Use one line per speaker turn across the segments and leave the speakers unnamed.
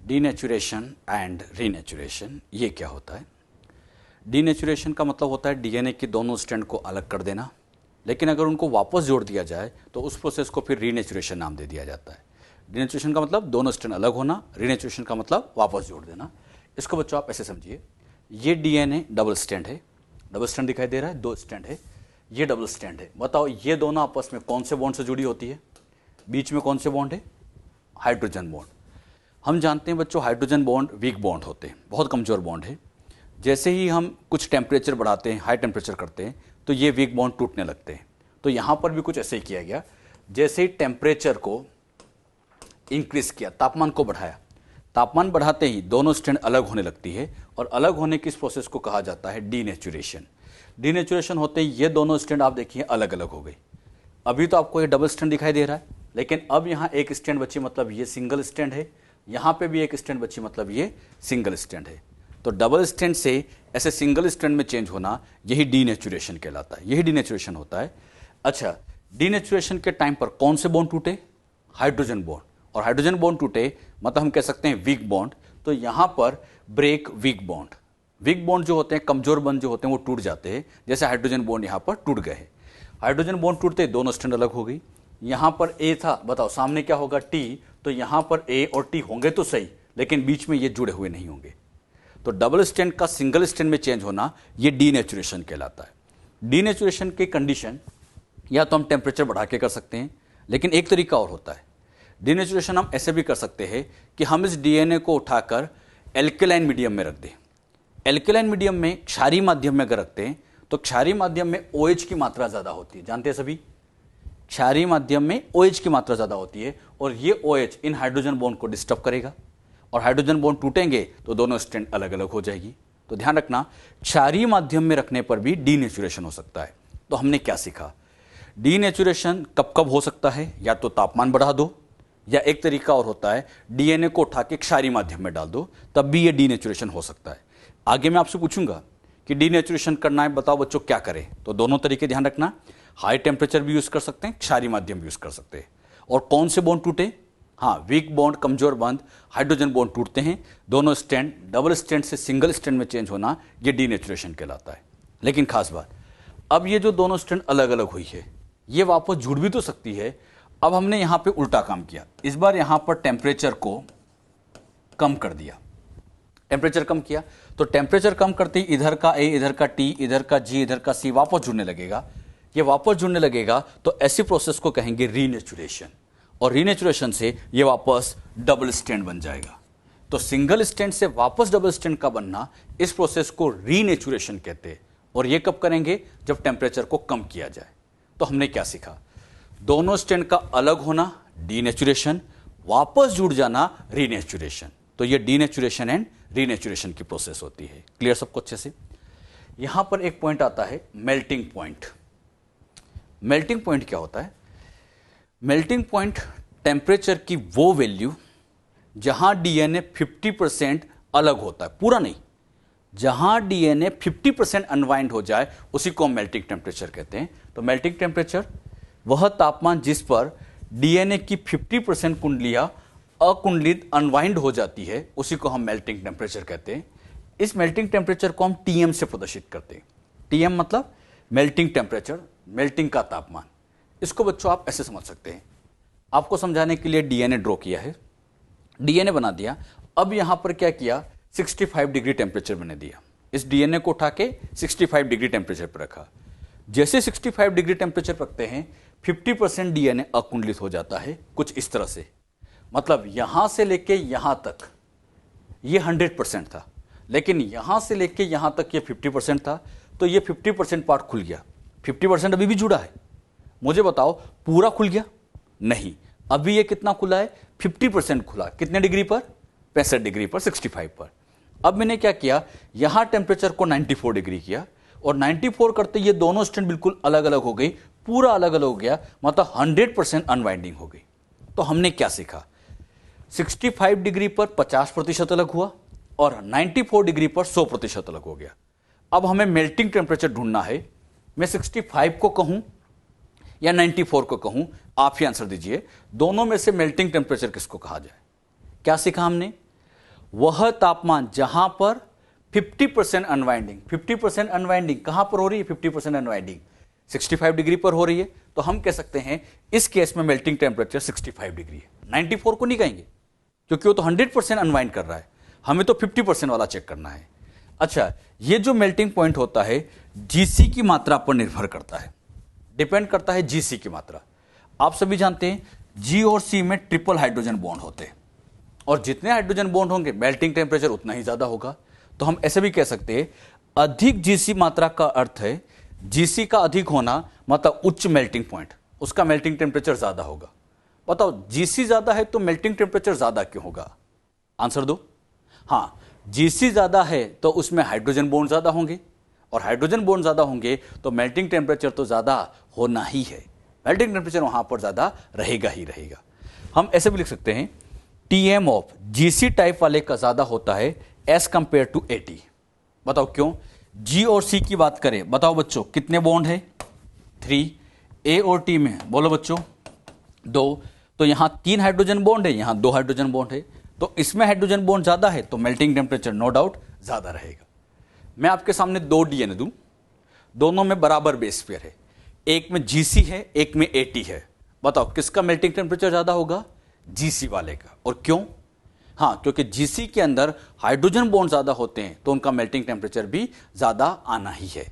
Denaturation and renaturation, ये क्या होता है? डीनेचुरेशन का मतलब होता है डीएनए की दोनों स्ट्रैंड को अलग कर देना, लेकिन अगर उनको वापस जोड़ दिया जाए तो उस प्रोसेस को फिर रीनेचुरेशन नाम दे दिया जाता है। डीनेचुरेशन का मतलब दोनों स्ट्रैंड अलग होना, रीनेचुरेशन का मतलब वापस जोड़ देना। इसको बच्चों आप ऐसे समझिए, ये डीएनए डबल स्ट्रैंड है, डबल स्ट्रैंड दिखाई दे रहा है, दो स्ट्रैंड है, ये डबल स्ट्रैंड है। बताओ ये दोनों आपस में कौन से बॉन्ड से जुड़ी होती है? बीच में कौन से बॉन्ड है? Hydrogen bond. हम जानते हैं बच्चों हाइड्रोजन बॉन्ड वीक बॉन्ड होते हैं, बहुत कमजोर बॉन्ड है। जैसे ही हम कुछ टेम्परेचर बढ़ाते हैं, हाई टेम्परेचर करते हैं, तो ये वीक बॉन्ड टूटने लगते हैं। तो यहाँ पर भी कुछ ऐसे ही किया गया, जैसे ही टेम्परेचर को इंक्रीज किया, तापमान को बढ़ाया, तापमान बढ़ाते ही दोनों स्ट्रैंड अलग होने लगती है, और अलग होने की इस प्रोसेस को कहा जाता है डीनेचुरेशन। डीनेचुरेशन होते ही ये दोनों स्ट्रैंड आप देखिए अलग अलग हो गई। अभी तो आपको ये डबल स्ट्रैंड दिखाई दे रहा है, लेकिन अब यहाँ एक स्ट्रैंड बची, मतलब ये सिंगल स्ट्रैंड है, यहाँ पे भी एक स्ट्रैंड बची, मतलब ये सिंगल स्ट्रैंड है। तो डबल स्ट्रैंड से ऐसे सिंगल स्ट्रैंड में चेंज होना, यही डीनेचुरेशन कहलाता है, यही डीनेचुरेशन होता है। अच्छा, डीनेचुरेशन के टाइम पर कौन से बॉन्ड टूटे? Hydrogen bond. और हाइड्रोजन बॉन्ड टूटे मतलब हम कह सकते हैं वीक बॉन्ड। तो यहां पर break weak bond, weak bond जो होते हैं, कमजोर बॉन्ड जो होते हैं, वो टूट जाते हैं। जैसे हाइड्रोजन बॉन्ड यहां पर टूट गए। हाइड्रोजन बॉन्ड टूटते दोनों स्ट्रैंड अलग हो गई। यहां पर ए था, बताओ सामने क्या होगा? टी। तो यहां पर ए और टी होंगे तो सही, लेकिन बीच में ये जुड़े हुए नहीं होंगे। तो डबल स्ट्रैंड का सिंगल स्ट्रैंड में चेंज होना, ये डीनेचुरेशन कहलाता है। डीनेचुरेशन की कंडीशन या तो हम टेम्परेचर बढ़ा के कर सकते हैं, लेकिन एक तरीका और होता है। डीनेचुरेशन हम ऐसे भी कर सकते हैं कि हम इस डीएनए को उठाकर एल्केलाइन मीडियम में रख दें। एल्केलाइन मीडियम में, क्षारीय माध्यम में अगर रखते हैं, तो क्षारीय माध्यम में OH की मात्रा ज़्यादा होती है, जानते हैं सभी। क्षारीय माध्यम में OH की मात्रा ज़्यादा होती है, और ये OH इन हाइड्रोजन बॉन्ड को डिस्टर्ब करेगा, और हाइड्रोजन बॉन्ड टूटेंगे तो दोनों स्ट्रैंड अलग अलग हो जाएगी। तो ध्यान रखना, क्षारीय माध्यम में रखने पर भी डीनेचुरेशन हो सकता है। तो हमने क्या सीखा? डीनेचुरेशन कब कब हो सकता है? या तो तापमान बढ़ा दो, या एक तरीका और होता है डीएनए को उठा के क्षारीय माध्यम में डाल दो, तब भी ये डीनेचुरेशन हो सकता है। आगे मैं आपसे पूछूंगा कि डीनेचुरेशन करना है, बताओ बच्चों क्या करें? तो दोनों तरीके ध्यान रखना, हाई टेम्परेचर भी यूज कर सकते हैं, क्षारीय माध्यम भी यूज कर सकते हैं। और कौन से बॉन्ड टूटे? हाँ, वीक बॉन्ड, कमजोर बॉन्ड, हाइड्रोजन बॉन्ड टूटते हैं, दोनों स्ट्रैंड डबल स्ट्रैंड से सिंगल स्ट्रैंड में चेंज होना, ये डीनेचुरेशन कहलाता है। लेकिन खास बात, अब ये जो दोनों स्ट्रैंड अलग अलग हुई है, ये वापस जुड़ भी तो सकती है। अब हमने यहां पे उल्टा काम किया, इस बार यहां पर टेम्परेचर को कम कर दिया। टेम्परेचर कम किया तो टेम्परेचर कम करते ही इधर का A, इधर का T, इधर का G, इधर का C वापस जुड़ने लगेगा। ये वापस जुड़ने लगेगा तो ऐसी प्रोसेस को कहेंगे रीनेचुरेशन, और रीनेचुरेशन से ये वापस डबल स्ट्रैंड बन जाएगा। तो सिंगल स्ट्रैंड से वापस डबल स्ट्रैंड का बनना, इस प्रोसेस को रीनेचुरेशन कहते हैं। और ये कब करेंगे? जब टेम्परेचर को कम किया जाए। तो हमने क्या सीखा? दोनों स्ट्रैंड का अलग होना डीनेचुरेशन, वापस जुड़ जाना रीनेचुरेशन। तो ये डीनेचुरेशन एंड रीनेचुरेशन की प्रोसेस होती है। क्लियर सबको अच्छे से? यहां पर एक पॉइंट आता है मेल्टिंग पॉइंट। मेल्टिंग पॉइंट क्या होता है? मेल्टिंग पॉइंट टेम्परेचर की वो वैल्यू जहां डीएनए 50% अलग होता है, पूरा नहीं, जहां डीएनए 50% अनवाइंड हो जाए, उसी को हम मेल्टिंग टेम्परेचर कहते हैं। तो मेल्टिंग टेम्परेचर वह तापमान जिस पर डीएनए की 50% कुंडलियां अकुंडलित अनवाइंड हो जाती है, उसी को हम मेल्टिंग टेम्परेचर कहते हैं। इस मेल्टिंग टेम्परेचर को हम टीएम से प्रदर्शित करते हैं। टीएम मतलब मेल्टिंग टेम्परेचर, मेल्टिंग का तापमान। इसको बच्चों आप ऐसे समझ सकते हैं, आपको समझाने के लिए डीएनए ड्रॉ किया है, डीएनए बना दिया। अब यहां पर क्या किया? 65 डिग्री टेम्परेचर बना दिया। इस डीएनए को उठा के 65 डिग्री टेम्परेचर पर रखा। जैसे 65 डिग्री टेम्परेचर रखते हैं, 50% डीएनए अकुंडलित हो जाता है, कुछ इस तरह से। मतलब यहां से लेके यहां तक ये 100% था, लेकिन यहां से लेके यहां तक ये 50% था। तो ये 50% पार्ट खुल गया। 50% अभी भी जुड़ा है। मुझे बताओ पूरा खुल गया? नहीं, अभी ये कितना खुला है? 50% खुला। कितने डिग्री पर? 65 डिग्री पर, 65 पर। अब मैंने क्या किया? यहां टेम्परेचर को 94 डिग्री किया, और 94 करते ये दोनों स्ट्रैंड बिल्कुल अलग अलग हो गई, पूरा अलग अलग हो गया, मतलब 100% अनवाइंडिंग हो गई। तो हमने क्या सीखा? 65 डिग्री पर 50% अलग हुआ, और 94 डिग्री पर 100% अलग हो गया। अब हमें मेल्टिंग टेम्परेचर ढूंढना है। मैं 65 को कहूं या 94 को कहूं, आप ही आंसर दीजिए। दोनों में से मेल्टिंग टेम्परेचर किसको कहा जाए? क्या सीखा हमने? वह तापमान जहां पर 50% अनवाइंडिंग, 50% अनवाइंडिंग कहां पर हो रही है? 50% अनवाइंडिंग 65 डिग्री पर हो रही है, तो हम कह सकते हैं इस केस में मेल्टिंग टेम्परेचर 65 डिग्री है। 94 को नहीं कहेंगे क्योंकि वो तो 100% अनवाइंड कर रहा है, हमें तो 50% वाला चेक करना है। अच्छा, ये जो मेल्टिंग पॉइंट होता है जीसी की मात्रा पर निर्भर करता है, डिपेंड करता है जीसी की मात्रा। आप सभी जानते हैं जी और सी में ट्रिपल हाइड्रोजन बॉन्ड होते हैं, और जितने हाइड्रोजन बॉन्ड होंगे मेल्टिंग टेम्परेचर उतना ही ज्यादा होगा। तो हम ऐसे भी कह सकते हैं अधिक जीसी मात्रा का अर्थ है जीसी का अधिक होना मतलब उच्च मेल्टिंग पॉइंट, उसका मेल्टिंग टेम्परेचर ज्यादा होगा। बताओ जीसी ज्यादा है तो मेल्टिंग टेम्परेचर ज्यादा क्यों होगा? आंसर दो। हाँ, जीसी ज्यादा है तो उसमें हाइड्रोजन बॉन्ड ज्यादा होंगे, और हाइड्रोजन बॉन्ड ज्यादा होंगे तो मेल्टिंग टेम्परेचर तो ज्यादा होना ही है, मेल्टिंग टेम्परेचर वहां पर ज्यादा रहेगा ही रहेगा। हम ऐसे भी लिख सकते हैं टीएम ऑफ जीसी टाइप वाले का ज्यादा होता है एज कंपेयर टू एटी। बताओ क्यों? जी और सी की बात करें, बताओ बच्चों कितने बॉन्ड है? 3। ए और टी में बोलो बच्चों 2, तो यहां 3 हाइड्रोजन बॉन्ड है, यहां 2 हाइड्रोजन बॉन्ड है, तो इसमें हाइड्रोजन बॉन्ड ज्यादा है तो मेल्टिंग टेम्परेचर नो डाउट ज्यादा रहेगा। मैं आपके सामने 2 डीएनए दूं, दोनों में बराबर बेस पेयर है, एक में जीसी है एक में एटी है, बताओ किसका मेल्टिंग टेम्परेचर ज्यादा होगा? जीसी वाले का। और क्यों? हाँ, क्योंकि जीसी के अंदर हाइड्रोजन बॉन्ड ज्यादा होते हैं तो उनका मेल्टिंग टेम्परेचर भी ज्यादा आना ही है।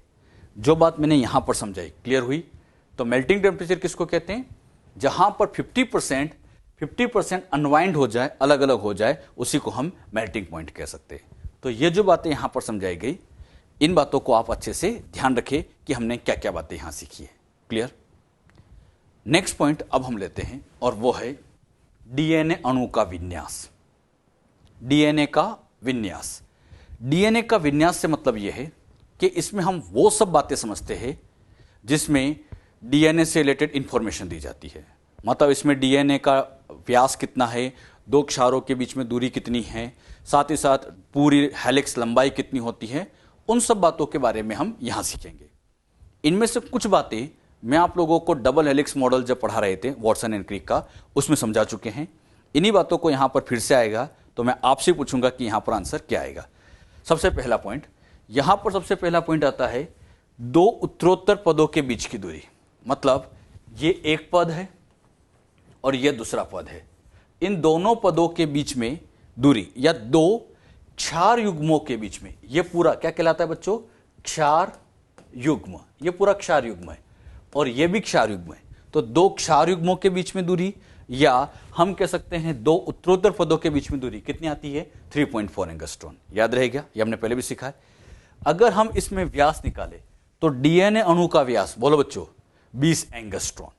जो बात मैंने यहां पर समझाई क्लियर हुई? तो मेल्टिंग टेम्परेचर किसको कहते हैं? जहां पर 50% अनवाइंड हो जाए, अलग अलग हो जाए, उसी को हम मेल्टिंग पॉइंट कह सकते हैं। तो ये जो बातें यहां पर समझाई गई, इन बातों को आप अच्छे से ध्यान रखें कि हमने क्या क्या बातें यहां सीखी है। क्लियर? नेक्स्ट पॉइंट अब हम लेते हैं और वो है डीएनए अणु का विन्यास। डीएनए का विन्यास, डीएनए का विन्यास से मतलब यह है कि इसमें हम वो सब बातें समझते हैं जिसमें डीएनए से रिलेटेड इंफॉर्मेशन दी जाती है। मतलब इसमें डीएनए का व्यास कितना है, 2 क्षारों के बीच में दूरी कितनी है, साथ ही साथ पूरी हेलिक्स लंबाई कितनी होती है, उन सब बातों के बारे में हम यहां सीखेंगे। इनमें से कुछ बातें मैं आप लोगों को डबल हेलिक्स मॉडल जब पढ़ा रहे थे वॉटसन एंड क्रिक का, उसमें समझा चुके हैं। इन्हीं बातों को यहां पर फिर से आएगा तो मैं आपसे पूछूंगा कि यहां पर आंसर क्या आएगा। सबसे पहला पॉइंट, यहां पर सबसे पहला पॉइंट आता है 2 उत्तरोत्तर पदों के बीच की दूरी। मतलब ये एक पद है और ये दूसरा पद है, इन दोनों पदों के बीच में दूरी या 2 क्षार युग्मों के बीच में, ये पूरा क्या कहलाता है बच्चों? क्षार युग्म। ये पूरा क्षार युग्म है और ये भी क्षार युग्म है। तो 2 क्षार युग्मों के बीच में दूरी, या हम कह सकते हैं 2 उत्तरोत्तर पदों के बीच में दूरी कितनी आती है? 3.4 एंगस्ट्रॉन। याद रहेगा, ये हमने पहले भी सीखा है। अगर हम इसमें व्यास निकाले तो डीएनए अणु का व्यास, बोलो बच्चों, 20 एंगस्ट्रॉन।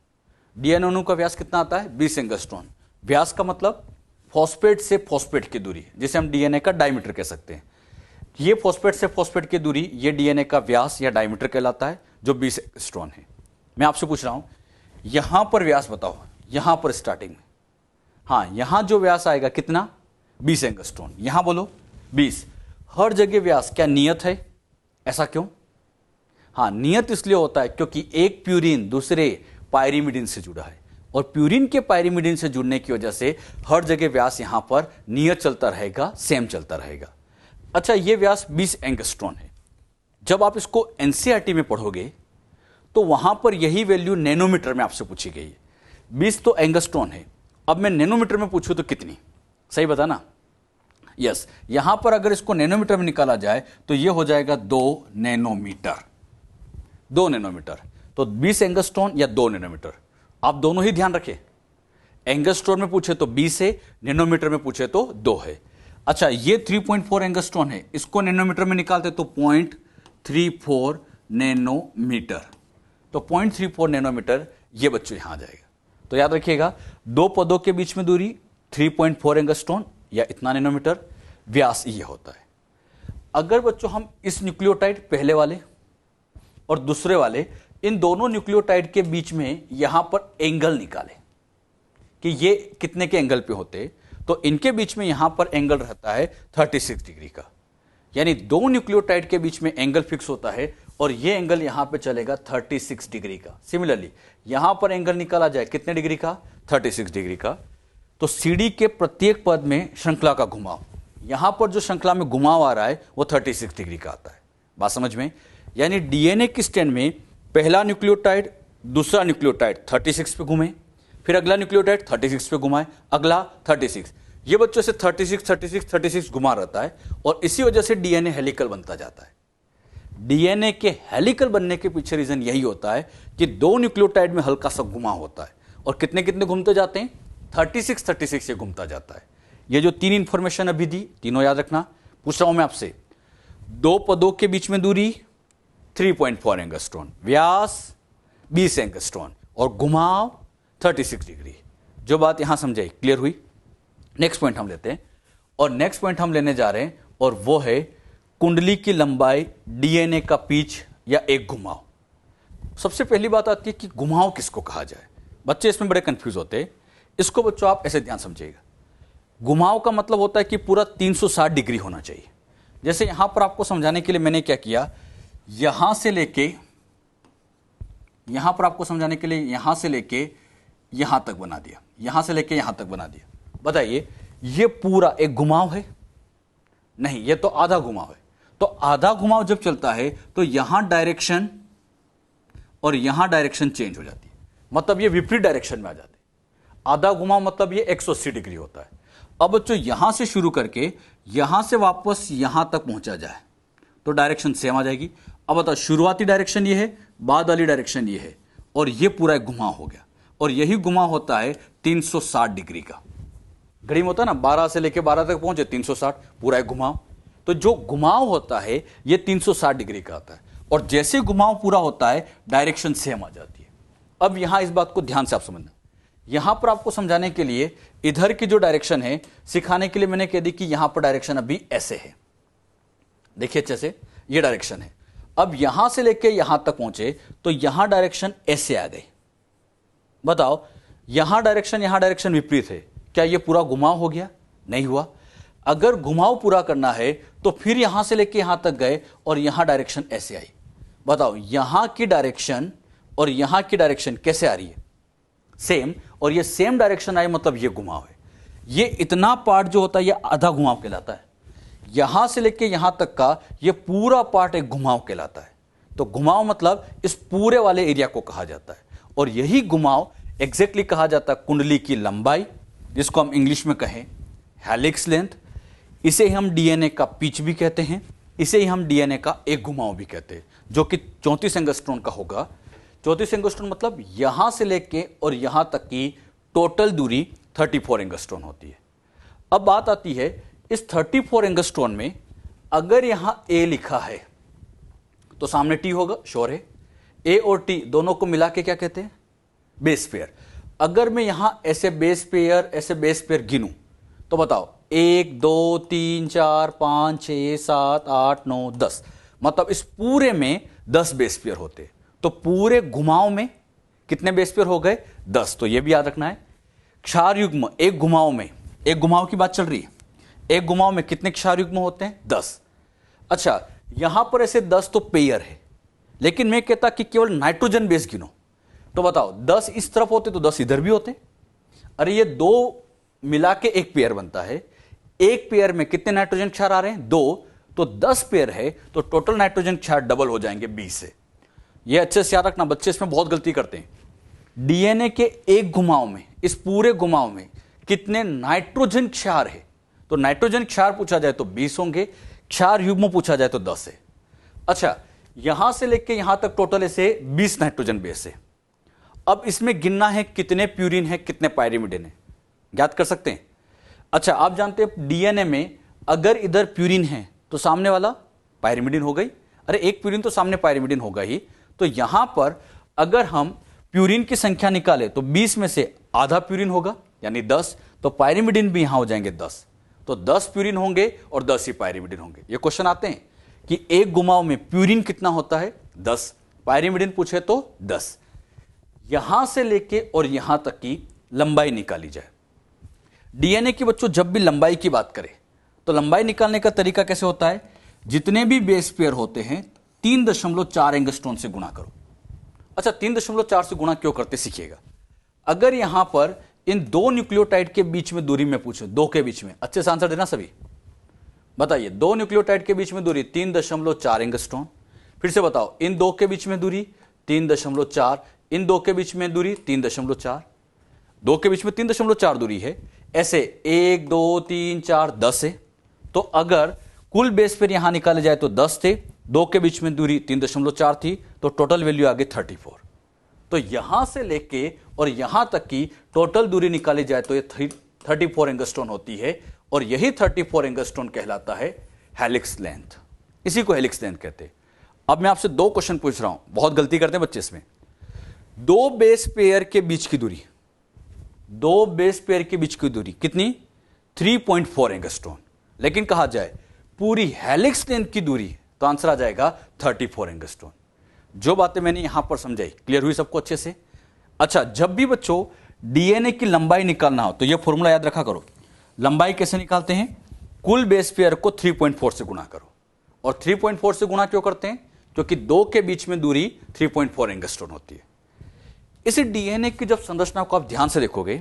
डीएनए अणु का व्यास कितना आता है? 20 एंगस्ट्रॉन। व्यास का मतलब फॉस्फेट से फॉस्फेट की दूरी, जिसे हम डीएनए का डायमीटर कह सकते हैं। ये फॉस्फेट से फॉस्फेट की दूरी, ये डीएनए का व्यास या डायमीटर कहलाता है, जो 20 एंगस्ट्रॉन है। मैं आपसे पूछ रहा हूं यहां पर व्यास बताओ, यहां पर स्टार्टिंग में, हाँ यहां जो व्यास आएगा कितना? 20 एंगस्ट्रॉन। यहां बोलो 20। हर जगह व्यास क्या नियत है? ऐसा क्यों? हाँ, नियत इसलिए होता है क्योंकि एक प्यूरिन दूसरे पायरिमिडिन से जुड़ा है, और प्यूरिन के पायरिमिडिन से जुड़ने की वजह से हर जगह व्यास यहां पर नियत चलता रहेगा, सेम चलता रहेगा। अच्छा, ये व्यास 20 एंगस्ट्रॉन है। जब आप इसको एनसीईआरटी में पढ़ोगे तो वहां पर यही वैल्यू नैनोमीटर में आपसे पूछी गई है। 20 तो एंगस्ट्रॉन है, अब मैं नैनोमीटर में पूछूं तो कितनी? सही बताना। यस, यहां पर अगर इसको नैनोमीटर में निकाला जाए तो यह हो जाएगा 2 नैनोमीटर। 2 नैनोमीटर, तो 20 एंगस्ट्रॉन या 2 नैनोमीटर, आप दोनों ही ध्यान रखें। एंगस्ट्रॉन में पूछे तो 20 है, नैनोमीटर में पूछे तो 2 है। अच्छा, ये 3.4 एंगस्ट्रॉन है, इसको नैनोमीटर में निकालते तो 0.34 नैनोमीटर। तो 0.34 नैनोमीटर ये बच्चों यहां आ जाएगा। तो याद रखिएगा, 2 पदों के बीच में दूरी 3.4 एंगस्ट्रॉन या इतना नैनोमीटर, व्यास ये होता है। अगर बच्चों हम इस न्यूक्लियोटाइड पहले वाले और दूसरे वाले, इन दोनों न्यूक्लियोटाइड के बीच में यहां पर एंगल निकाले कि ये कितने के एंगल पे होते, तो इनके बीच में यहां पर एंगल रहता है 36 डिग्री का। यानी 2 न्यूक्लियोटाइड के बीच में एंगल फिक्स होता है और ये एंगल यहां पे चलेगा 36 डिग्री का। सिमिलरली यहां पर एंगल निकाला जाए कितने डिग्री का? 36 डिग्री का। तो सीडी के प्रत्येक पद में श्रृंखला का घुमाव, यहां पर जो श्रृंखला में घुमाव आ रहा है वो 36 डिग्री का आता है। बात समझ में? यानी डीएनए की स्ट्रैंड में पहला न्यूक्लियोटाइड दूसरा न्यूक्लियोटाइड 36 पे घूमे, फिर अगला न्यूक्लियोटाइड 36 पे घुमाए, अगला 36। ये बच्चों से 36 घुमा रहता है और इसी वजह से डीएनए हेलिकल बनता जाता है। डीएनए के हेलिकल बनने के पीछे रीजन यही होता है कि दो न्यूक्लियोटाइड में हल्का सा घुमाव होता है और कितने कितने घूमते जाते हैं, 36 से घूमता जाता है। ये जो तीन इंफॉर्मेशन अभी दी, तीनों याद रखना। पूछ रहा हूं मैं आपसे, दो पदों के बीच में दूरी 3.4 एंगस्ट्रॉन, व्यास 20 एंगस्ट्रॉन और घुमाव 36 डिग्री। जो बात यहां समझाई, क्लियर हुई? नेक्स्ट पॉइंट हम लेते हैं और नेक्स्ट पॉइंट हम लेने जा रहे हैं और वो है कुंडली की लंबाई, डीएनए का पिच या एक घुमाव। सबसे पहली बात आती है कि घुमाव किसको कहा जाए। बच्चे इसमें बड़े कंफ्यूज होते हैं। इसको बच्चों आप ऐसे ध्यान समझिएगा, घुमाव का मतलब होता है कि पूरा 360 डिग्री होना चाहिए। जैसे यहां पर आपको समझाने के लिए मैंने क्या किया, यहां से लेके यहां पर आपको समझाने के लिए यहां से लेके यहां तक बना दिया, यहां से लेके यहां तक बना दिया। बताइए, ये पूरा एक घुमाव है? नहीं, ये तो आधा घुमाव है। तो आधा घुमाव जब चलता है तो यहां डायरेक्शन और यहां डायरेक्शन चेंज हो जाती है, मतलब ये विपरीत डायरेक्शन में आ जाते हैं। आधा घुमाव मतलब ये 180 डिग्री होता है। अब बच्चों यहां से शुरू करके यहां से वापस यहां तक पहुंचा जाए तो डायरेक्शन सेम आ जाएगी। अब बताओ, शुरुआती डायरेक्शन ये है, बाद वाली डायरेक्शन ये है और ये पूरा एक घुमाव हो गया। और यही घुमाव होता है 360 डिग्री का। घड़ी में होता है ना, 12 से लेके 12 तक पहुंचे 360, पूरा एक घुमाव। तो जो घुमाव होता है ये 360 डिग्री का आता है और जैसे घुमाव पूरा होता है डायरेक्शन सेम आ जाती है। अब यहां इस बात को ध्यान से आप समझना, यहां पर आपको समझाने के लिए इधर की जो डायरेक्शन है, सिखाने के लिए मैंने कह दी कि यहां पर डायरेक्शन अभी ऐसे है। देखिए अच्छे से, ये डायरेक्शन है। अब यहां से लेके यहां तक पहुंचे तो यहां डायरेक्शन ऐसे आ गई। बताओ, यहां डायरेक्शन विपरीत है, क्या यह पूरा घुमाव हो गया? नहीं हुआ। अगर घुमाव पूरा करना है तो फिर यहां से लेके यहां तक गए और यहां डायरेक्शन ऐसे आई। बताओ, यहां की डायरेक्शन और यहां की डायरेक्शन कैसे आ रही है? सेम। और ये सेम डायरेक्शन आई मतलब ये घुमाव है। ये इतना पार्ट जो होता है ये आधा घुमाव कहलाता है। यहां से लेके यहां तक का ये पूरा पार्ट एक घुमाव कहलाता है। तो घुमाव मतलब इस पूरे वाले एरिया को कहा जाता है और यही घुमाव एग्जैक्टली कहा जाता है कुंडली की लंबाई, जिसको हम इंग्लिश में कहें हेलिक्स लेंथ। इसे हम डीएनए का पिच भी कहते हैं, इसे ही हम डीएनए का एक घुमाव भी कहते हैं, जो कि 34 एंगस्ट्रॉन का होगा। 34 एंगस्ट्रॉन मतलब यहां से लेके और यहां तक की टोटल दूरी 34 एंगस्ट्रॉन होती है। अब बात आती है, इस 34 एंगस्ट्रॉन में अगर यहां ए लिखा है तो सामने टी होगा, श्योर है। ए और टी दोनों को मिला के क्या कहते हैं? Base pair. अगर मैं यहां ऐसे बेस पेयर गिनूं तो बताओ, 1 2 3 4 5 6 7 8 9 10, मतलब इस पूरे में 10 बेस पेयर होते। तो पूरे घुमाव में कितने बेस पेयर हो गए? 10। तो यह भी याद रखना है। क्षार युग्म एक घुमाव में, एक घुमाव की बात चल रही है, एक घुमाव में कितने क्षार युग्म होते हैं? 10। अच्छा, यहां पर ऐसे 10 तो पेयर है, लेकिन मैं कहता कि केवल नाइट्रोजन बेस गिनो। तो बताओ, 10 इस तरफ होते तो 10 इधर भी होते। अरे ये दो मिला के एक पेयर बनता है। एक पेयर में कितने नाइट्रोजन क्षार आ रहे हैं? 2। तो 10 पेयर है तो टोटल नाइट्रोजन क्षार डबल हो जाएंगे 20 से। ये अच्छे से याद रखना, बच्चे इसमें बहुत गलती करते हैं। डीएनए के एक घुमाव में, इस पूरे घुमाव में कितने नाइट्रोजन क्षार है? तो नाइट्रोजन क्षार पूछा जाए तो 20 होंगे, क्षार युग्म पूछा जाए तो 10 है। अच्छा, यहां से लेके यहां तक टोटल ऐसे 20 नाइट्रोजन बेस है। अब इसमें गिनना है कितने प्यूरिन है, कितने पायरिमिडिन है, ज्ञात कर सकते हैं। अच्छा, आप जानते हैं डीएनए में अगर इधर प्यूरिन है तो सामने वाला पायरिमिडिन हो गई। अरे एक प्यूरिन तो सामने पायरिमिडिन होगा ही। तो यहां पर अगर हम प्यूरिन की संख्या निकाले तो 20 में से आधा प्यूरिन होगा यानी 10, तो पायरिमिडिन भी यहां हो जाएंगे 10। तो 10 प्यूरिन होंगे और 10 ही पायरिमिडिन होंगे। ये क्वेश्चन आते हैं कि एक घुमाव में प्यूरिन कितना होता है? 10। पायरिमिडिन पूछे तो 10। यहां से लेके और यहां तक की लंबाई निकाली जाए। डीएनए की बच्चों जब भी लंबाई की बात करें तो लंबाई निकालने का तरीका कैसे होता है? जितने भी बेस पेयर होते हैं 3.4 एंगस्ट्रॉन से गुणा करो। अच्छा, 3.4 से गुणा क्यों करते सीखिएगा। अगर यहां पर इन दो न्यूक्लियोटाइड के बीच में दूरी में पूछो, दो के बीच में, अच्छे से आंसर देना सभी। बताइए, दो न्यूक्लियोटाइड के बीच में दूरी 3.4 एंगस्ट्रॉन। फिर से बताओ, इन दो के बीच में दूरी 3.4, इन दो के बीच में दूरी 3.4, दो के बीच में 3.4 दूरी है। ऐसे 1 2 3 4 10 है। तो अगर कुल बेस पेयर यहां निकाले जाए तो 10 थे, दो के बीच में दूरी 3.4 थी, तो टोटल वैल्यू आ गई 34। तो यहां से लेके और यहां तक की टोटल दूरी निकाली जाए तो ये 34 एंगस्ट्रॉन होती है, और यही 34 एंगस्ट्रॉन कहलाता है हेलिक्स लेंथ। इसी को हेलिक्स लेंथ कहते हैं। अब मैं आपसे दो क्वेश्चन पूछ रहा हूं, बहुत गलती करते हैं बच्चे इसमें। दो बेस पेयर के बीच की दूरी, दो बेस पेयर के बीच की दूरी कितनी? 3.4 एंगस्ट्रॉन। लेकिन कहा जाए पूरी हेलिक्स लेंथ की दूरी, तो आंसर आ जाएगा 34 एंगस्ट्रॉन। जो बातें मैंने यहां पर समझाई, क्लियर हुई सबको अच्छे से? अच्छा, जब भी बच्चों डीएनए की लंबाई निकालना हो तो यह फॉर्मूला याद रखा करो। लंबाई कैसे निकालते हैं? कुल बेस पेयर को 3.4 से गुणा करो। और 3.4 से गुणा क्यों करते हैं? क्योंकि दो के बीच में दूरी 3.4 एंगस्ट्रॉन होती है। इसी डीएनए की जब संरचना को आप ध्यान से देखोगे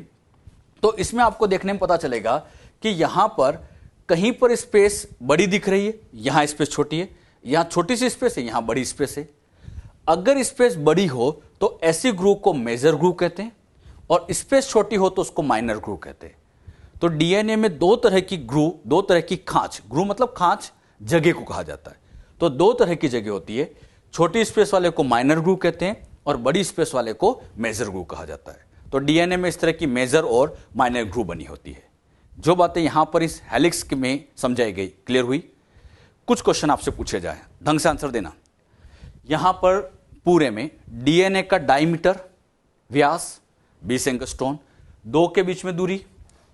तो इसमें आपको देखने में पता चलेगा कि यहां पर कहीं पर स्पेस बड़ी दिख रही है, यहां स्पेस छोटी है, यहां छोटी सी स्पेस है, यहां बड़ी स्पेस है। अगर स्पेस बड़ी हो तो ऐसी ग्रुव को मेजर ग्रुव कहते हैं, और स्पेस छोटी हो तो उसको माइनर ग्रुव कहते हैं। तो डीएनए में दो तरह की ग्रुव, दो तरह की खांच, ग्रुव मतलब खांच, जगह को कहा जाता है। तो दो तरह की जगह होती है। छोटी स्पेस वाले को माइनर ग्रुव कहते हैं और बड़ी स्पेस वाले को मेजर ग्रुव कहा जाता है। तो डीएनए में इस तरह की मेजर और माइनर ग्रुव बनी होती है। जो बातें यहां पर इस हेलिक्स में समझाई गई, क्लियर हुई? कुछ क्वेश्चन आपसे पूछे जाए, ढंग से आंसर देना। यहां पर पूरे में डीएनए का डायमीटर, व्यास 20 एंगस्ट्रॉन, दो के बीच में दूरी